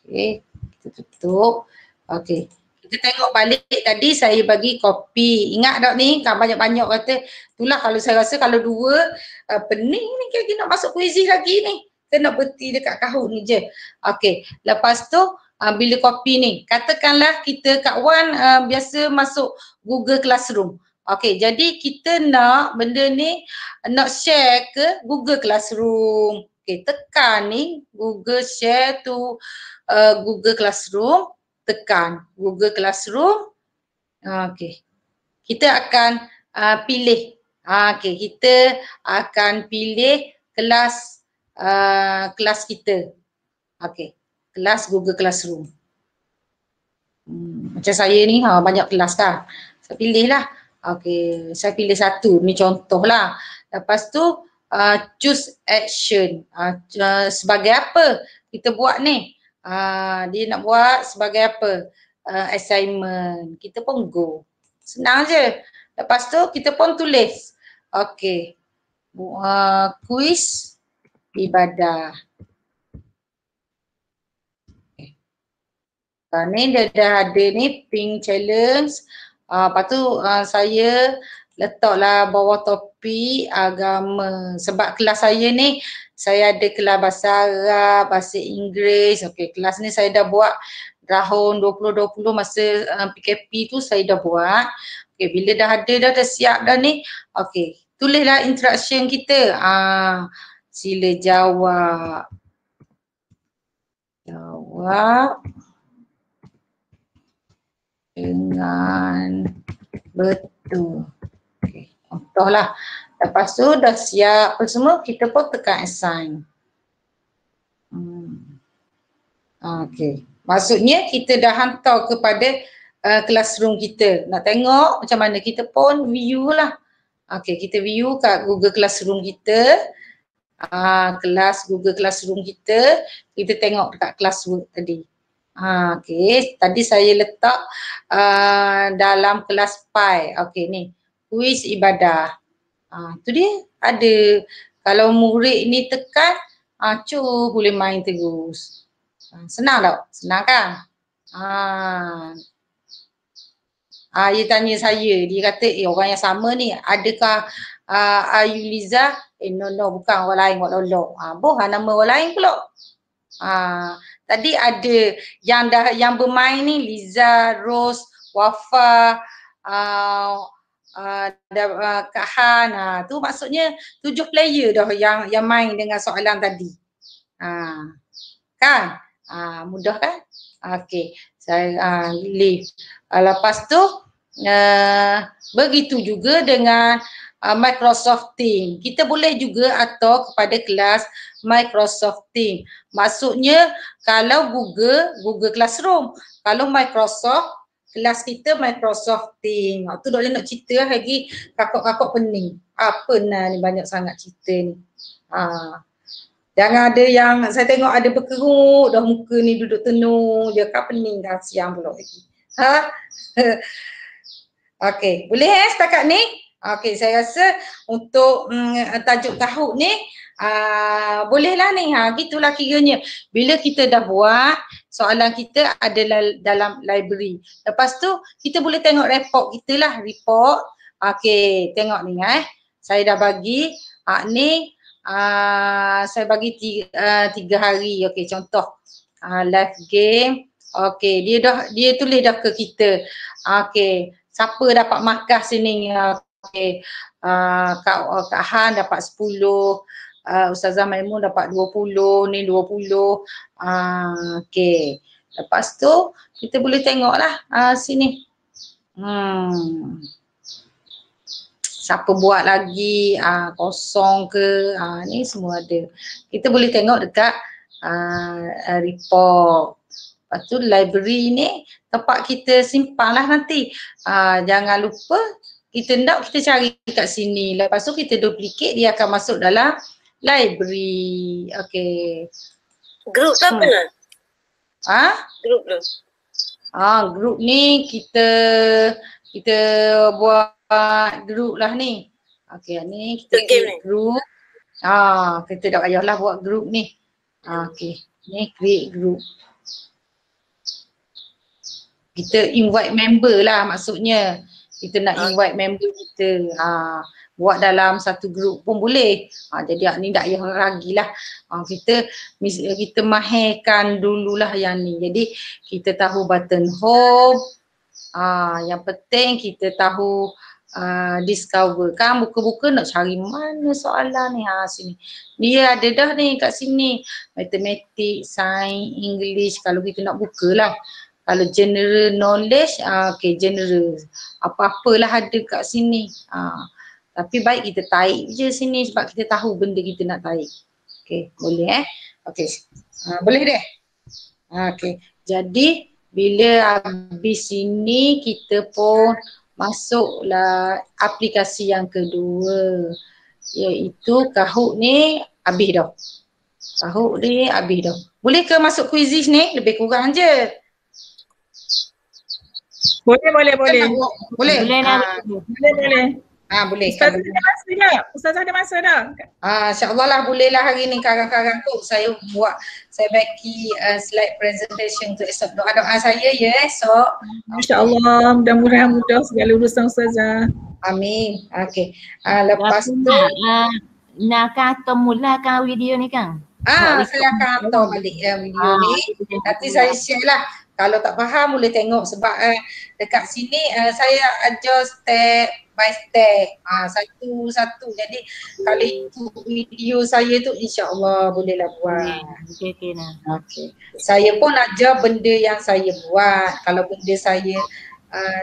Okey, kita tutup. Okey, kita tengok balik tadi saya bagi kopi. Ingat tak ni? Kan banyak-banyak kata, itulah kalau saya rasa kalau 2 pening ni kira nak masuk puisi lagi ni. Kita nak berhenti dekat kahut ni je. Okey, lepas tu bila kopi ni, katakanlah kita Kak Wan biasa masuk Google Classroom. Okey, jadi kita nak benda ni nak share ke Google Classroom. Okey, tekan ni Google share to Google Classroom. Tekan Google Classroom. Okey. Kita akan pilih. Okey, kita akan pilih kelas kelas kita. Okey, kelas Google Classroom. Macam saya ni banyak kelas kan. Saya pilih lah. Okey, saya pilih satu. Ni contoh lah. Lepas tu choose action. Sebagai apa kita buat ni? Dia nak buat sebagai apa? Assignment. Kita pun go. Senang je. Lepas tu kita pun tulis. Okey. Kuis ibadah. Ni dia dah ada ni pink challenge. Lepas tu saya letaklah bawah topik agama. Sebab kelas saya ni saya ada kelas bahasa Arab, bahasa Inggeris. Okey, kelas ni saya dah buat tahun 2020 masa PKP tu saya dah buat. Okey, bila dah ada dah siap dah ni. Okey, tulislah instruction kita. Sila jawab. Jawab dengan betul. Okey, contohlah. Lepas tu dah siap apa semua, kita pun tekan assign. Okey. Maksudnya kita dah hantar kepada classroom kita. Nak tengok macam mana, kita pun view lah. Okey, kita view kat Google Classroom kita. Kelas Google Classroom kita tengok dekat classwork tadi. Okey, tadi saya letak dalam kelas Pi. Okey ni, kuis ibadah. Tu dia ada. Kalau murid ni tekan, boleh main terus. Senang tak? Senang kan? Dia tanya saya, dia kata orang yang sama ni, adakah Ayu Liza? No, bukan orang lain, orang lolok. Nama orang lain pula. Tadi ada yang bermain ni Liza, Rose, Wafa, Kak Han. Tu maksudnya 7 player dah yang main dengan soalan tadi. Kan? Mudah kan? Okey, saya leave. Lepas tu begitu juga dengan Microsoft Teams. Kita boleh juga atur kepada kelas Microsoft Teams. Maksudnya kalau Google Classroom, kalau Microsoft, kelas kita Microsoft Teams. Tu dah nak cerita lagi, kakak-kakak pening. Apa ni banyak sangat cerita ni. Jangan ada yang saya tengok ada berkerut dah muka ni duduk tenung je, kan pening dah siang pula lagi. Okey, boleh setakat ni? Okey, saya rasa untuk tajuk kahut ni bolehlah ni. Gitulah kiranya. Bila kita dah buat, soalan kita adalah dalam library. Lepas tu kita boleh tengok report kita lah, report. Okey, tengok ni saya dah bagi ni saya bagi 3 hari. Okey, contoh live game. Okey, dia tulis dah ke kita. Okey, siapa dapat markah sini? Okey, Kak Han dapat 10, Ustazah Maimun dapat 20, ni 20. Okey, lepas tu kita boleh tengoklah sini. Siapa buat lagi, kosong ke, ni semua ada. Kita boleh tengok dekat report. Lepas tu library ni tempat kita simpanlah nanti. Jangan lupa kita nak kita cari kat sini. Lepas tu kita duplicate, dia akan masuk dalam library. Okey. Group tu apa nak? Group tu. Group ni kita buat group lah ni. Okey, ni kita create group. Kita tak payahlah buat group ni. Okey, ni create group. kita invite member lah maksudnya. Kita nak invite member kita. Buat dalam satu grup pun boleh. Jadi ni tak payah ragilah. Kita mahirkan dululah yang ni. Jadi kita tahu button home. Yang penting kita tahu discover kan, buka-buka nak cari mana soalan ni. Sini. Dia ada dah ni kat sini. Matematik, sains, English kalau kita nak buka lah. Kalau general knowledge, okay, general. Apa-apalah ada kat sini. Tapi baik kita tarik je sini sebab kita tahu benda kita nak tarik. Okay, boleh Okay, boleh deh. Okay, jadi bila habis sini kita pun masuklah aplikasi yang kedua. Iaitu Kahoot ni habis dah. Kahoot ni habis dah. Boleh ke masuk quizzes ni? Lebih kurang je. Boleh. Boleh? Boleh. Boleh. Ustazah ada masa dah. Ustazah ada masa dah. InsyaAllah lah boleh lah hari ni karang-karang tu saya bagi slide presentation untuk esok. Doa-doa saya ya esok. InsyaAllah mudah-mudahan mudah segala urusan Ustazah. Amin. Okey. Lepas tu nak atau mulakan video ni kan? Saya akan hantar balik video ni. Nanti saya share lah. Kalau tak faham boleh tengok sebab dekat sini saya ajar step by step. Satu-satu. Jadi kalau ikut video saya tu insya-Allah bolehlah buat. Okey nah. Okey. Saya pun ajar benda yang saya buat. Kalau benda saya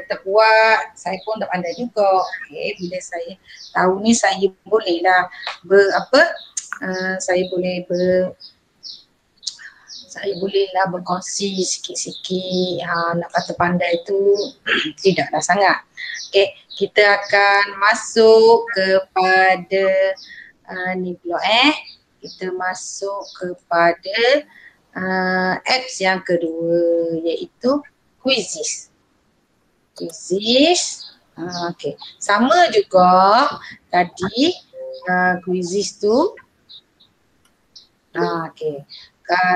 tak buat, saya pun tak pandai juga. Okey, bila saya tahu ni saya bolehlah saya bolehlah berkongsi sikit-sikit. Nak kata pandai tu tidaklah sangat. Okay, kita akan masuk kepada ni pula kita masuk kepada apps yang kedua iaitu Quizzes. Okay, sama juga tadi Quizzes tu. Okay.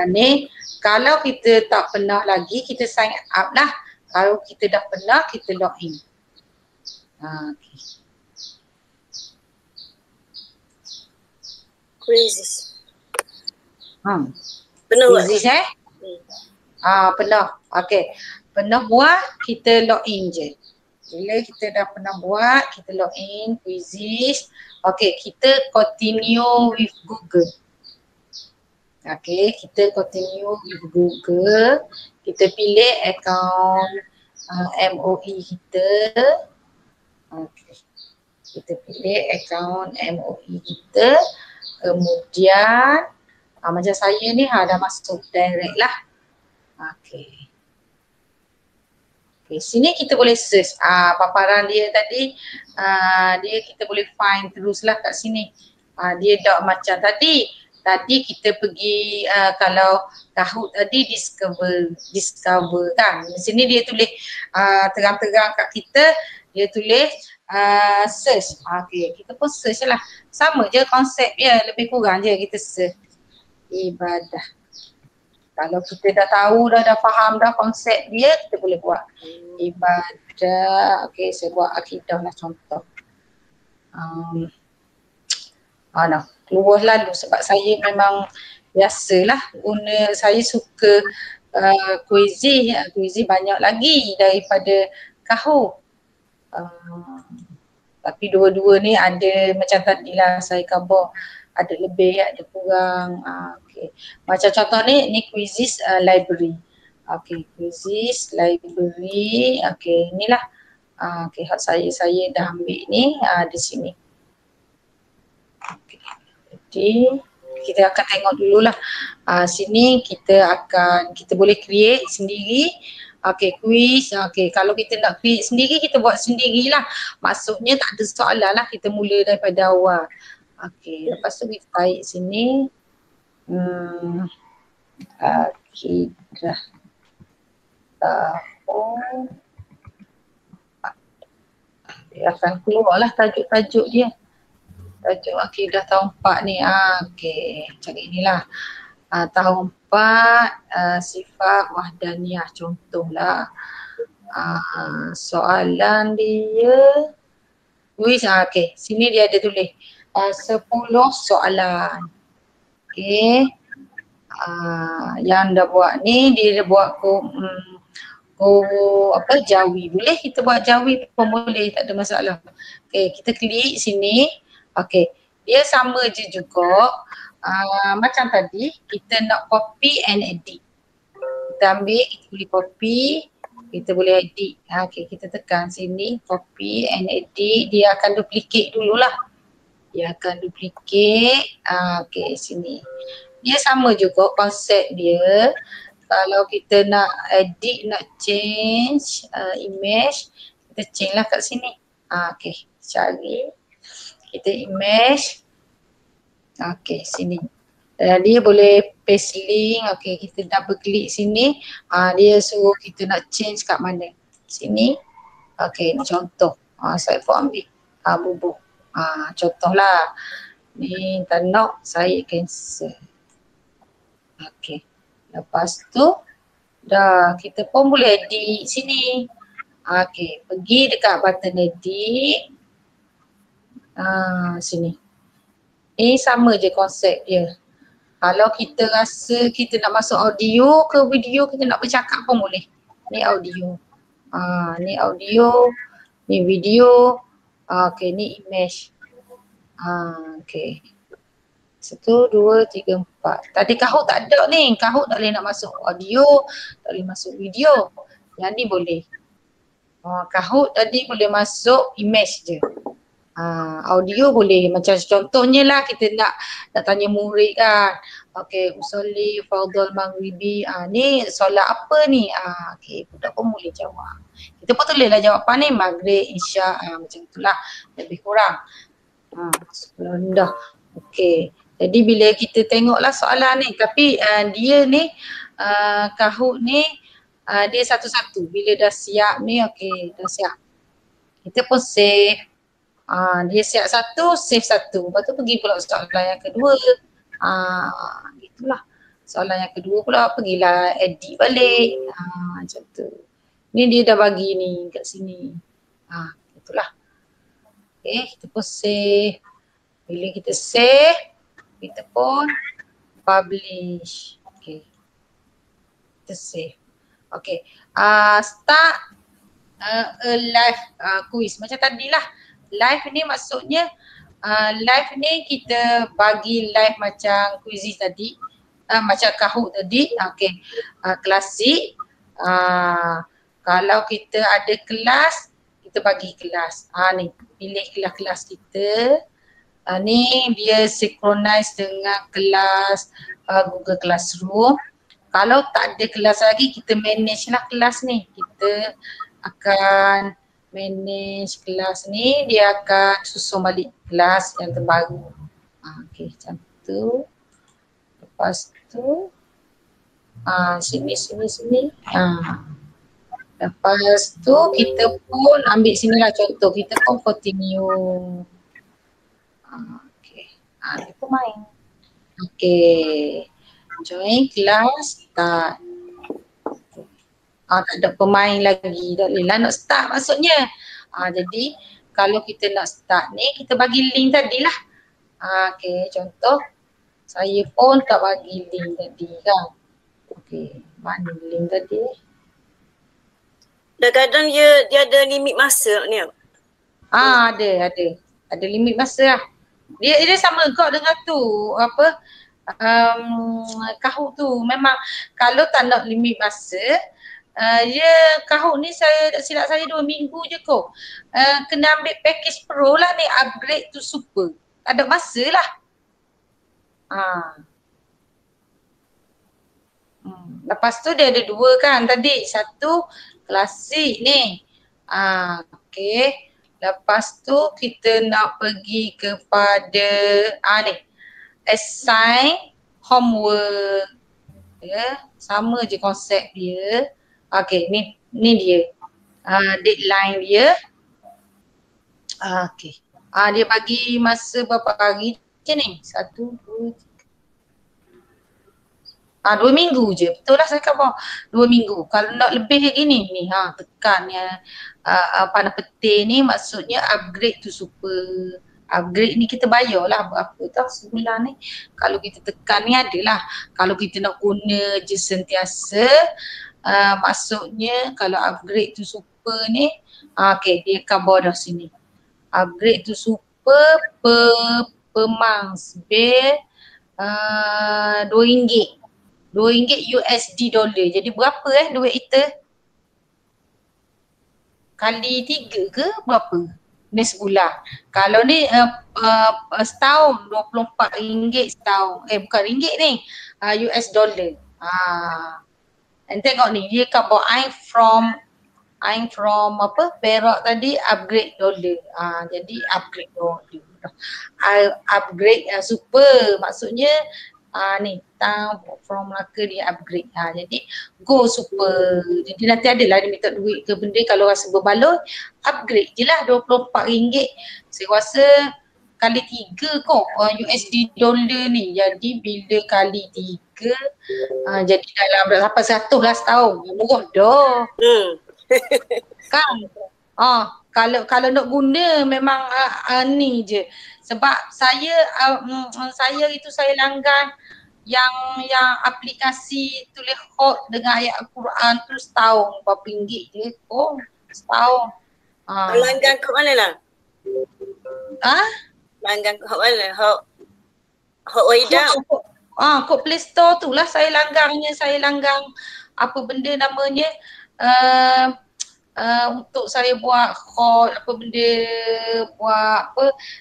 Ni kalau kita tak pernah lagi kita sign up lah. Kalau kita dah pernah kita log in. Okay. Quizzes. Pernah buat? Quizzes pernah. Okay. Pernah buat kita log in je. Bila kita dah pernah buat kita log in Quizzes. Okay, kita continue with Google. Okay, kita continue with Google. Kita pilih akaun MOE kita. Okay. Kita pilih akaun MOE kita. Kemudian macam saya ni dah masuk direct lah. Okay. Okay, sini kita boleh search paparan dia tadi. Kita boleh find teruslah kat sini. Dia tak macam tadi. Tadi kita pergi kalau Kahoot tadi discover kan. Di sini dia tulis terang-terang kat kita, dia tulis search. Okay, kita pun search lah. Sama je konsep dia, lebih kurang je kita search ibadah. Kalau kita dah tahu dah faham dah konsep dia, kita boleh buat ibadah. Okay, saya buat akidah lah contoh. Keluar lalu sebab saya memang biasalah guna, saya suka Quizzes banyak lagi daripada Kahoot. Tapi dua-dua ni ada macam tadi lah saya khabar ada lebih ada kurang. Okay. Macam contoh ni Quizzes library. Okay, Quizzes library. Okay, inilah. Okay, hak saya dah ambil ni di sini. Okay. Jadi kita akan tengok dululah. Sini kita boleh create sendiri. Okay, quiz. Okay, kalau kita nak create sendiri kita buat sendirilah. Maksudnya tak ada soalan lah, kita mula daripada awal. Okay, lepas tu kita tarik sini. Akidah tahun. Dia akan keluar lah tajuk-tajuk dia. Tajuk akidah tahun 4 ni. Okey, cari inilah. Tahun 4 sifat wahdaniyah contohlah. Soalan dia. Okey. Sini dia ada tulis 10 soalan. Okey. Yang dah buat ni dia dah buat Jawi. Boleh kita buat Jawi pun boleh, tak ada masalah. Okey, kita klik sini. Okey. Dia sama je juga. Macam tadi kita nak copy and edit. Kita ambil, kita boleh copy, kita boleh edit. Okey, kita tekan sini, copy and edit. Dia akan duplicate dululah. Dia akan duplicate. Okey, sini. Dia sama juga konsep dia. Kalau kita nak edit, nak change image, kita change lah kat sini. Okey, cari. Kita image. Okey, sini. Dia boleh paste link. Okey, kita double klik sini. Dia suruh kita nak change kat mana. Sini. Okey, contoh. Saya pun ambil bubuk. Contohlah. Ni tak nak, saya cancel. Okey. Lepas tu dah kita pun boleh edit sini. Okey, pergi dekat button edit. Sini. Ini sama je konsep dia. Kalau kita rasa kita nak masuk audio ke video, kita nak bercakap pun boleh. Ni audio. Ni audio. Ni video. Okey, ni image. Okey. 1, 2, 3, 4. Tadi Kahoot tak ada ni. Kahoot tak boleh nak masuk audio, tak boleh masuk video. Yang ni boleh. Kahoot tadi boleh masuk image je. Audio boleh. Macam contohnya lah kita nak tanya murid kan. Okey, usolli fardhul maghribi. Ni solat apa ni? Okey, budak pun boleh jawab. Kita pun tulislah jawapan ni maghrib, isyak, macam itulah. Lebih kurang. Sebelum dah. Okey. Jadi bila kita tengoklah soalan ni, tapi dia ni Kahoot ni dia satu-satu. Bila dah siap ni, okey, dah siap. Kita pun save. Dia siap satu, save satu. Lepas tu pergi pula soalan yang kedua. Gitulah. Soalan yang kedua pula pergilah edit balik. Macam tu. Ni dia dah bagi ni kat sini. Itulah. Okay, kita pun save. Bila kita save, kita pun publish. Okay. Kita save. Okay. Start a live quiz. Macam tadilah. Live ni maksudnya live ni kita bagi live macam quiz tadi. Macam Kahoot tadi. Okay. Klasik. Kalau kita ada kelas, kita bagi kelas. Ni pilih kelas-kelas kita. Ni dia synchronize dengan kelas Google Classroom. Kalau tak ada kelas lagi, kita manage lah kelas ni. Kita akan manage kelas ni, dia akan susun balik kelas yang terbaru. Okey, macam tu. Lepas tu sini. Lepas tu kita pun ambil sinilah contoh, kita pun continue. Okey. Dia pun main. Okey. Join kelas, start. Tak ada pemain lagi. Tak boleh lah nak start maksudnya. Jadi kalau kita nak start ni, kita bagi link tadilah. Okey, contoh. Saya pun tak bagi link tadi kan. Okey, mana link tadi? Kadang-kadang dia ada limit masa ni. Ada. Ada limit masa lah. Dia sama kau dengan tu. Kahoot tu. Memang kalau tak nak limit masa, Kahoot ni saya tak silap saya 2 minggu je kok. Kena ambil package pro lah ni, upgrade tu super. Tak ada masa lah. Lepas tu dia ada 2 kan tadi. Satu klasik ni. Okey. Lepas tu kita nak pergi kepada ni. Assign homework. Sama je konsep dia. Okey, ni dia. Deadline dia. Okey. Dia bagi masa berapa hari je ni? 1, 2, 3. 2 minggu je. Betul lah saya kata 2 minggu. Kalau nak lebih kayak gini ni, tekan ya. Panah peti ni maksudnya upgrade to super. Upgrade ni kita bayar lah berapa tau sebulan ni. Kalau kita tekan ni adalah. Kalau kita nak guna je sentiasa, maksudnya kalau upgrade to super ni, okay, dia cover dah sini. Upgrade to super per month bill RM2. RM2 USD dollar. Jadi berapa duit kita? Kali 3 ke berapa? Ni sebulan. Kalau ni setahun RM24 setahun. Bukan ringgit ni. US dollar. And tengok ni dia cover I'm from apa? Perak tadi upgrade dollar. Jadi upgrade dollar. Upgrade super maksudnya ni from Melaka dia upgrade. Jadi go super. Jadi nanti adalah dia minta duit ke benda, kalau rasa berbaloi upgrade je lah RM24. Saya rasa kali 3 kot USD dollar ni. Jadi bila kali 3 jadi dalam sampai 100 lah setahun. Murah dah. Kan? Kalau nak guna memang ni je. Sebab saya langgan yang aplikasi tulis hot dengan ayat Al-Quran tu setahun. Berapa ringgit je? Setahun. Langgan kat mana lah? Langgan kat mana? Hot Waidah? Kod Play Store tu lah saya langgang apa benda namanya untuk saya buat hot apa benda,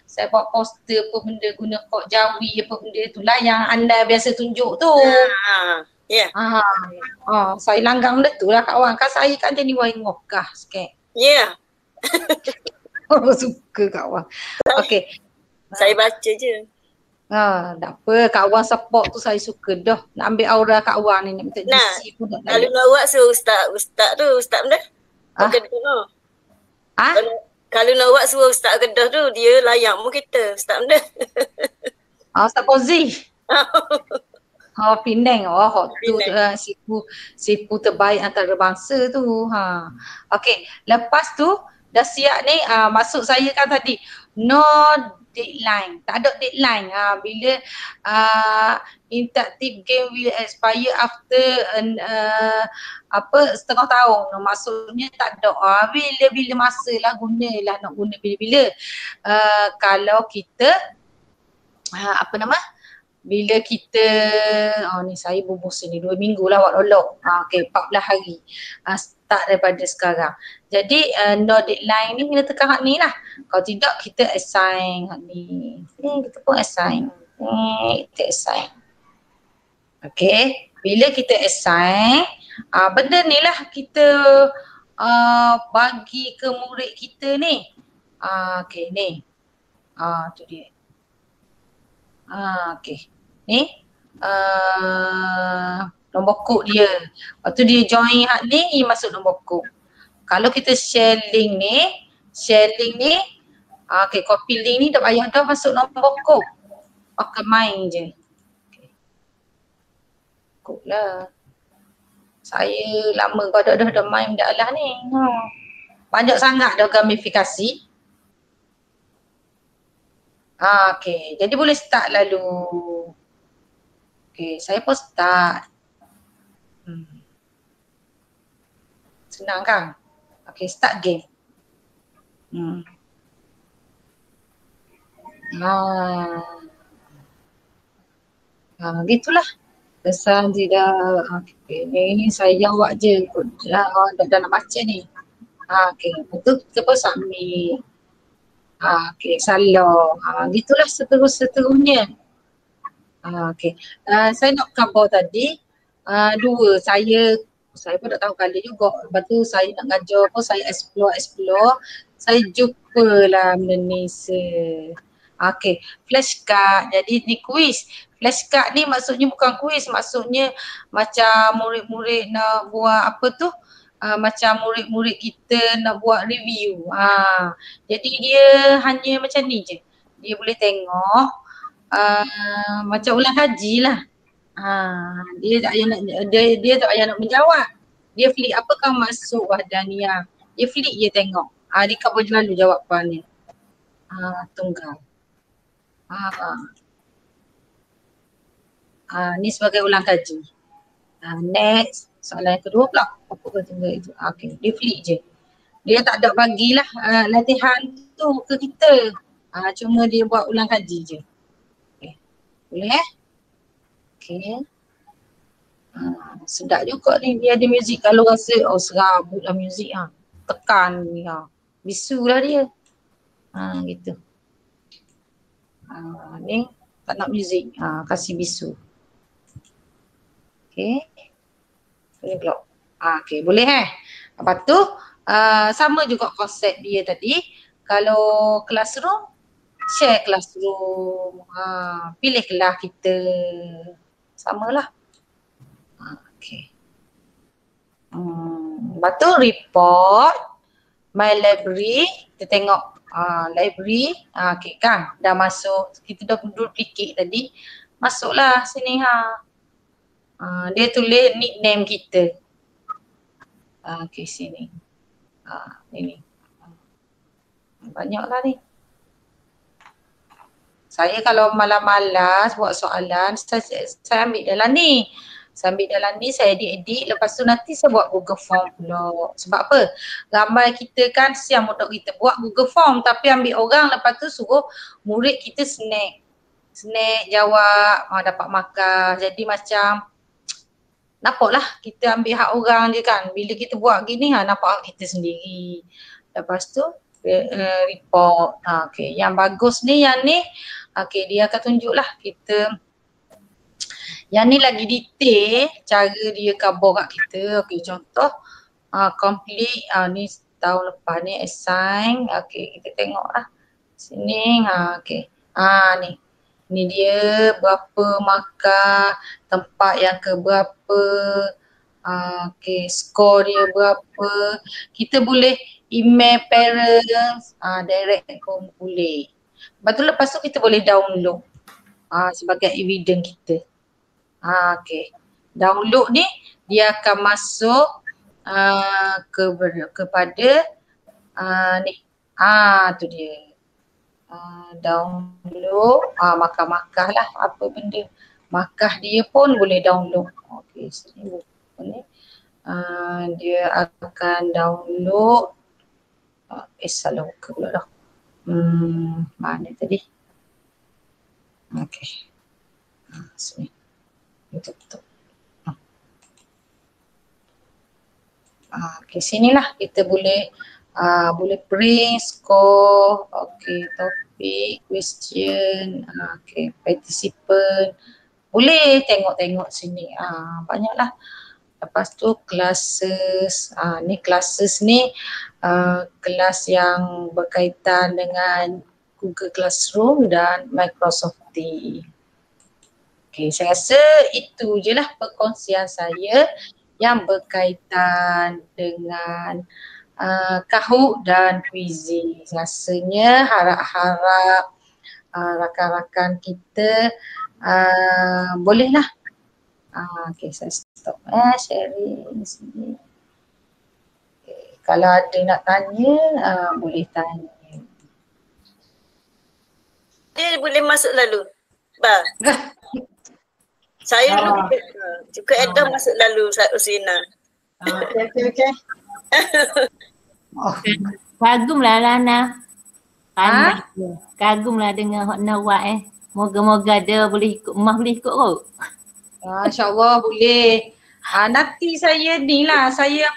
saya buat poster apa benda guna kod Jawi apa benda itulah yang anda biasa tunjuk tu. Saya langgang benda tu lah kawan. Kan saya kan jadi waingokah sikit. Suka kawan. Okey. Saya baca je. Tak apa, kawan support tu saya suka dah. Nak ambil aura kawan ni, nak minta GC pun tak kalau nak buat ustaz benda. Kedah tu. Kalau nak buat suruh ustaz Kedah tu, dia layak pun kita, ustaz benda. Ustaz Fauzi. Penang. Tu sipu terbaik antara bangsa tu. Okey, lepas tu dah siap ni, maksud saya kan tadi no deadline. Tak ada deadline. Bila interactive game will expire after setengah tahun. Maksudnya tak ada. Bila-bila masa lah gunalah, nak guna bila-bila. Kalau kita bila kita ni saya berbosan ni 2 minggu lah buat lolok. Okay, 14 hari. Start daripada sekarang. Jadi no deadline ni kita tekan hak ni lah. Kalau tidak kita assign hak ni. Kita pun assign. Kita assign. Okay. Bila kita assign, benda ni lah kita bagi ke murid kita ni. Okay ni. Tu dia. Okay. Ni. Nombor kod dia. Lepas tu dia join hak ni, masuk nombor kod. Kalau kita share link ni, okay, copy link ni dah payah dah masuk nombor kod. Pakai main je. Okay. Kod lah. Saya lama kau dah main dah lah ni. Banyak sangat dah gamifikasi. Okay, jadi boleh start lalu. Okay, saya pun start. Senang kan? Okay, start game. Gitulah. Pesan tidak. Okay, ni saya jawab je. Dah nak baca ni. Okay, betul kita pun submit. Okay, salah. Gitulah seterusnya. Okay. Saya nak cover tadi. 2, saya pun tak tahu kali juga. Lepas tu saya nak ngajar pun saya explore. Saya jumpa lah benda ni. Okay, flashcard. Jadi ni quiz. Flashcard ni maksudnya bukan quiz. Maksudnya macam murid-murid nak buat apa tu. Macam murid-murid kita nak buat review. Jadi dia hanya macam ni je. Dia boleh tengok macam ulang kaji lah. Dia tak payah nak dia tak payah nak menjawab. Dia flick apa kau masuk Wahdaniyah. Dia flick je tengok. Dia kau boleh lalu jawapan ni. Tunggal. Ni sebagai ulang kaji. Next. Soalan yang kedua pula. Apa kau tunggal itu? Okay. Dia flick je. Dia tak ada bagilah latihan tu ke kita. Cuma dia buat ulang kaji je. Okay. Boleh Okay. Sedap juga ni. Dia ada muzik. Kalau rasa serabut lah muzik tekan ni bisu lah dia. Gitu. Ni tak nak muzik. Kasih bisu. Okay. Boleh pula. Okay. Boleh Lepas tu sama juga konsep dia tadi. Kalau classroom, share classroom. Pilih kelas kita. Samalah. Okay. Lepas tu report my library. Kita tengok library. Okay kan. Dah masuk. Kita dah duplicate tadi. Masuklah sini dia tulis nickname kita. Okay sini. Ini. Banyaklah ni. Saya kalau malas-malas buat soalan, saya ambil dalam ni. Saya ambil dalam ni, saya edit-edit. Lepas tu nanti saya buat Google Form pula. Sebab apa? Ramai kita kan siang untuk kita buat Google Form tapi ambil orang lepas tu suruh murid kita snack. Snack, jawab, dapat markah. Jadi macam nampaklah kita ambil hak orang je kan. Bila kita buat gini nampak hak kita sendiri. Lepas tu report. Okay. Yang bagus ni, yang ni okay, dia akan tunjuklah kita. Yang ni lagi detail cara dia cover kat kita. Okay, contoh complete ni tahun lepas ni assign. Okay, kita tengoklah sini. Okay. Ni. Ni dia berapa markah, tempat yang ke berapa. Okay, skor dia berapa. Kita boleh email parents, direct pun boleh. Lepas tu kita boleh download sebagai evidence kita. Okay. Download ni dia akan masuk kepada ni. Tu dia. Download markah-markah lah apa benda. Markah dia pun boleh download. Okay, sini buku ni. Dia akan download. Salah buka pula dah. Mana tadi? Okay. Sini. Betul-betul. Okay, sinilah kita boleh print, score, okay, topik, question, okay, participant. Boleh tengok-tengok sini. Banyaklah. Lepas tu classes. Ni classes ni kelas yang berkaitan dengan Google Classroom dan Microsoft Teams. Okay, saya rasa itu je lah perkongsian saya yang berkaitan dengan Kahoot dan Quizizz. Rasanya harap-harap rakan-rakan kita bolehlah. Okay, saya stop sharing sini. Okay, kalau ada nak tanya, boleh tanya. Dia boleh masuk lalu. Saya dulu juga Adam masuk lalu Usina. Okay. Kagumlah Lana. Kagumlah dengan hak Nawak Moga-moga dia boleh ikut, Mah boleh ikut kot. InsyaAllah boleh. Nanti saya ni lah, saya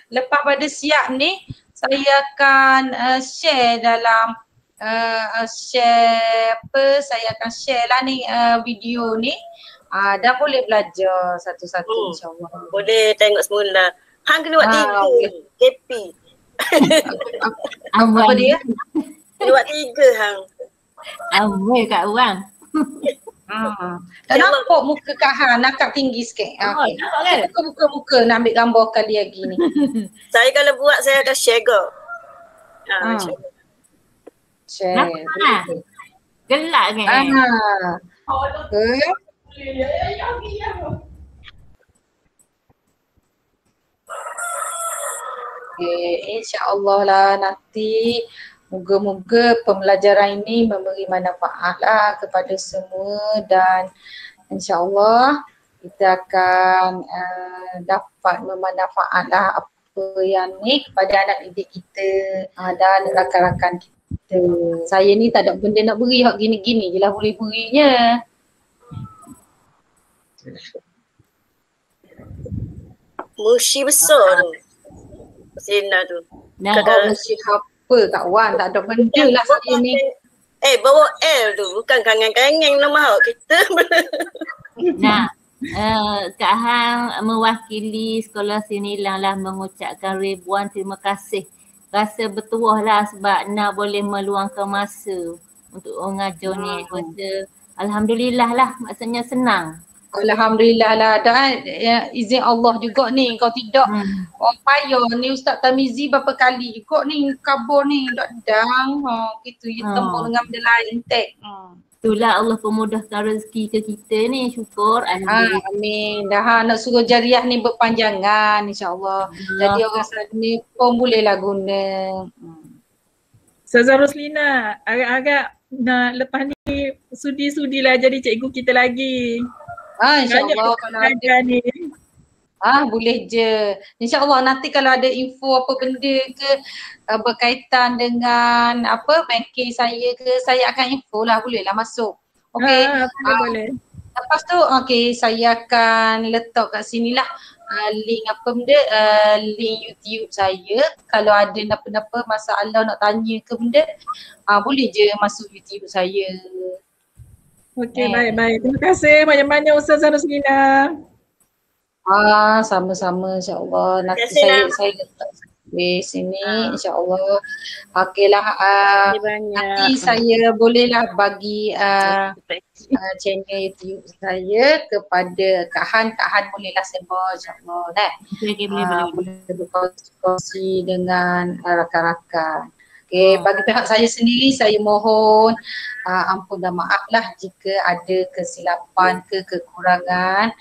lepas pada siap ni, saya akan share dalam saya akan share lah ni video ni. Dah boleh belajar satu-satu insyaAllah. Boleh tengok semula. Hang kena buat 3 KP. Apa dia? Kena buat 3 hang. Amboi kat orang. Tak nampak muka Kak Han, nakak tinggi sikit. Okay. Buka-buka nak ambil gambar kali lagi ni. Saya kalau buat saya ada share go. Share. Gelak kan? InsyaAllah lah nanti moga-moga pembelajaran ini memberi manfaat lah kepada semua dan InsyaAllah kita akan dapat memanfaat lah apa yang ni kepada anak didik kita dan rakan-rakan kita. Saya ni tak ada benda nak beri, hak gini-gini je lah boleh berinya. Mushi besar tu. Sina tu. Nah, Mushi apa kawan, tak ada benda lah saya ni. Bawa L tu bukan kangen-kangen nama hak kita. nah, Kak Hang mewakili sekolah Sinilang lah mengucapkan ribuan terima kasih. Rasa bertuah lah sebab nak boleh meluangkan masa untuk mengajar ni. Rasa Alhamdulillah lah, maksudnya senang. Alhamdulillah lah, dan izin Allah juga ni, kalau tidak orang payah ni Ustaz Tamizi berapa kali juga ni kabur ni dang gitu ya tembung dengan benda lain tek. Itulah Allah pemudahkan rezeki ke kita ni, syukur alhamdulillah. Amin. Dah nak suruh jariah ni berpanjangan insya-Allah. Jadi orang ni pun bolehlah guna. Ustazah Roslina, agak-agak nak lepas ni sudi-sudilah jadi cikgu kita lagi. InsyaAllah kalau ada ni. Boleh je. InsyaAllah nanti kalau ada info apa benda ke berkaitan dengan apa banking saya ke, saya akan info lah, bolehlah masuk. Okey. Boleh. Lepas tu saya akan letak kat sini lah link apa benda, link YouTube saya. Kalau ada apa-apa masalah nak tanya ke benda, boleh je masuk YouTube saya. Okey, baik-baik. Terima kasih banyak-banyak Ustazah Roslina. Sama-sama insya-Allah. Nanti saya letak di sini insya-Allah. Okeylah, nanti saya bolehlah bagi channel YouTube saya kepada Kak Han. Kak Han bolehlah sebar insya-Allah. Boleh berkongsi dengan rakan-rakan. Bagi pihak saya sendiri, saya mohon ampun dan maaf lah jika ada kesilapan ke kekurangan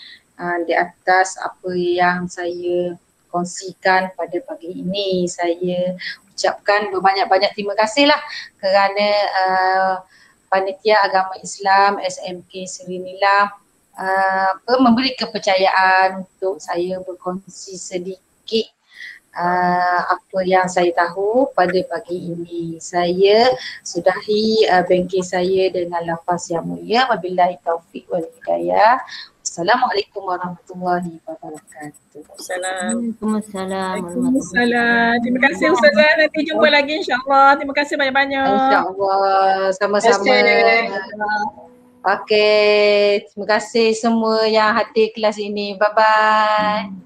di atas apa yang saya kongsikan pada pagi ini. Saya ucapkan berbanyak-banyak terima kasih lah kerana Panitia Agama Islam SMK Seri Nilam memberi kepercayaan untuk saya berkongsi sedikit apa yang saya tahu pada pagi ini. Saya sudahi banking saya dengan lafaz yang mulia. Wabillahi taufiq wal hidayah. Assalamualaikum warahmatullahi wabarakatuh. Waalaikumsalam. Terima kasih Ustazah. Nanti jumpa lagi insya-Allah. Terima kasih banyak-banyak. Insya-Allah. Sama-sama. Okey. Terima kasih semua yang hadir kelas ini. Bye-bye.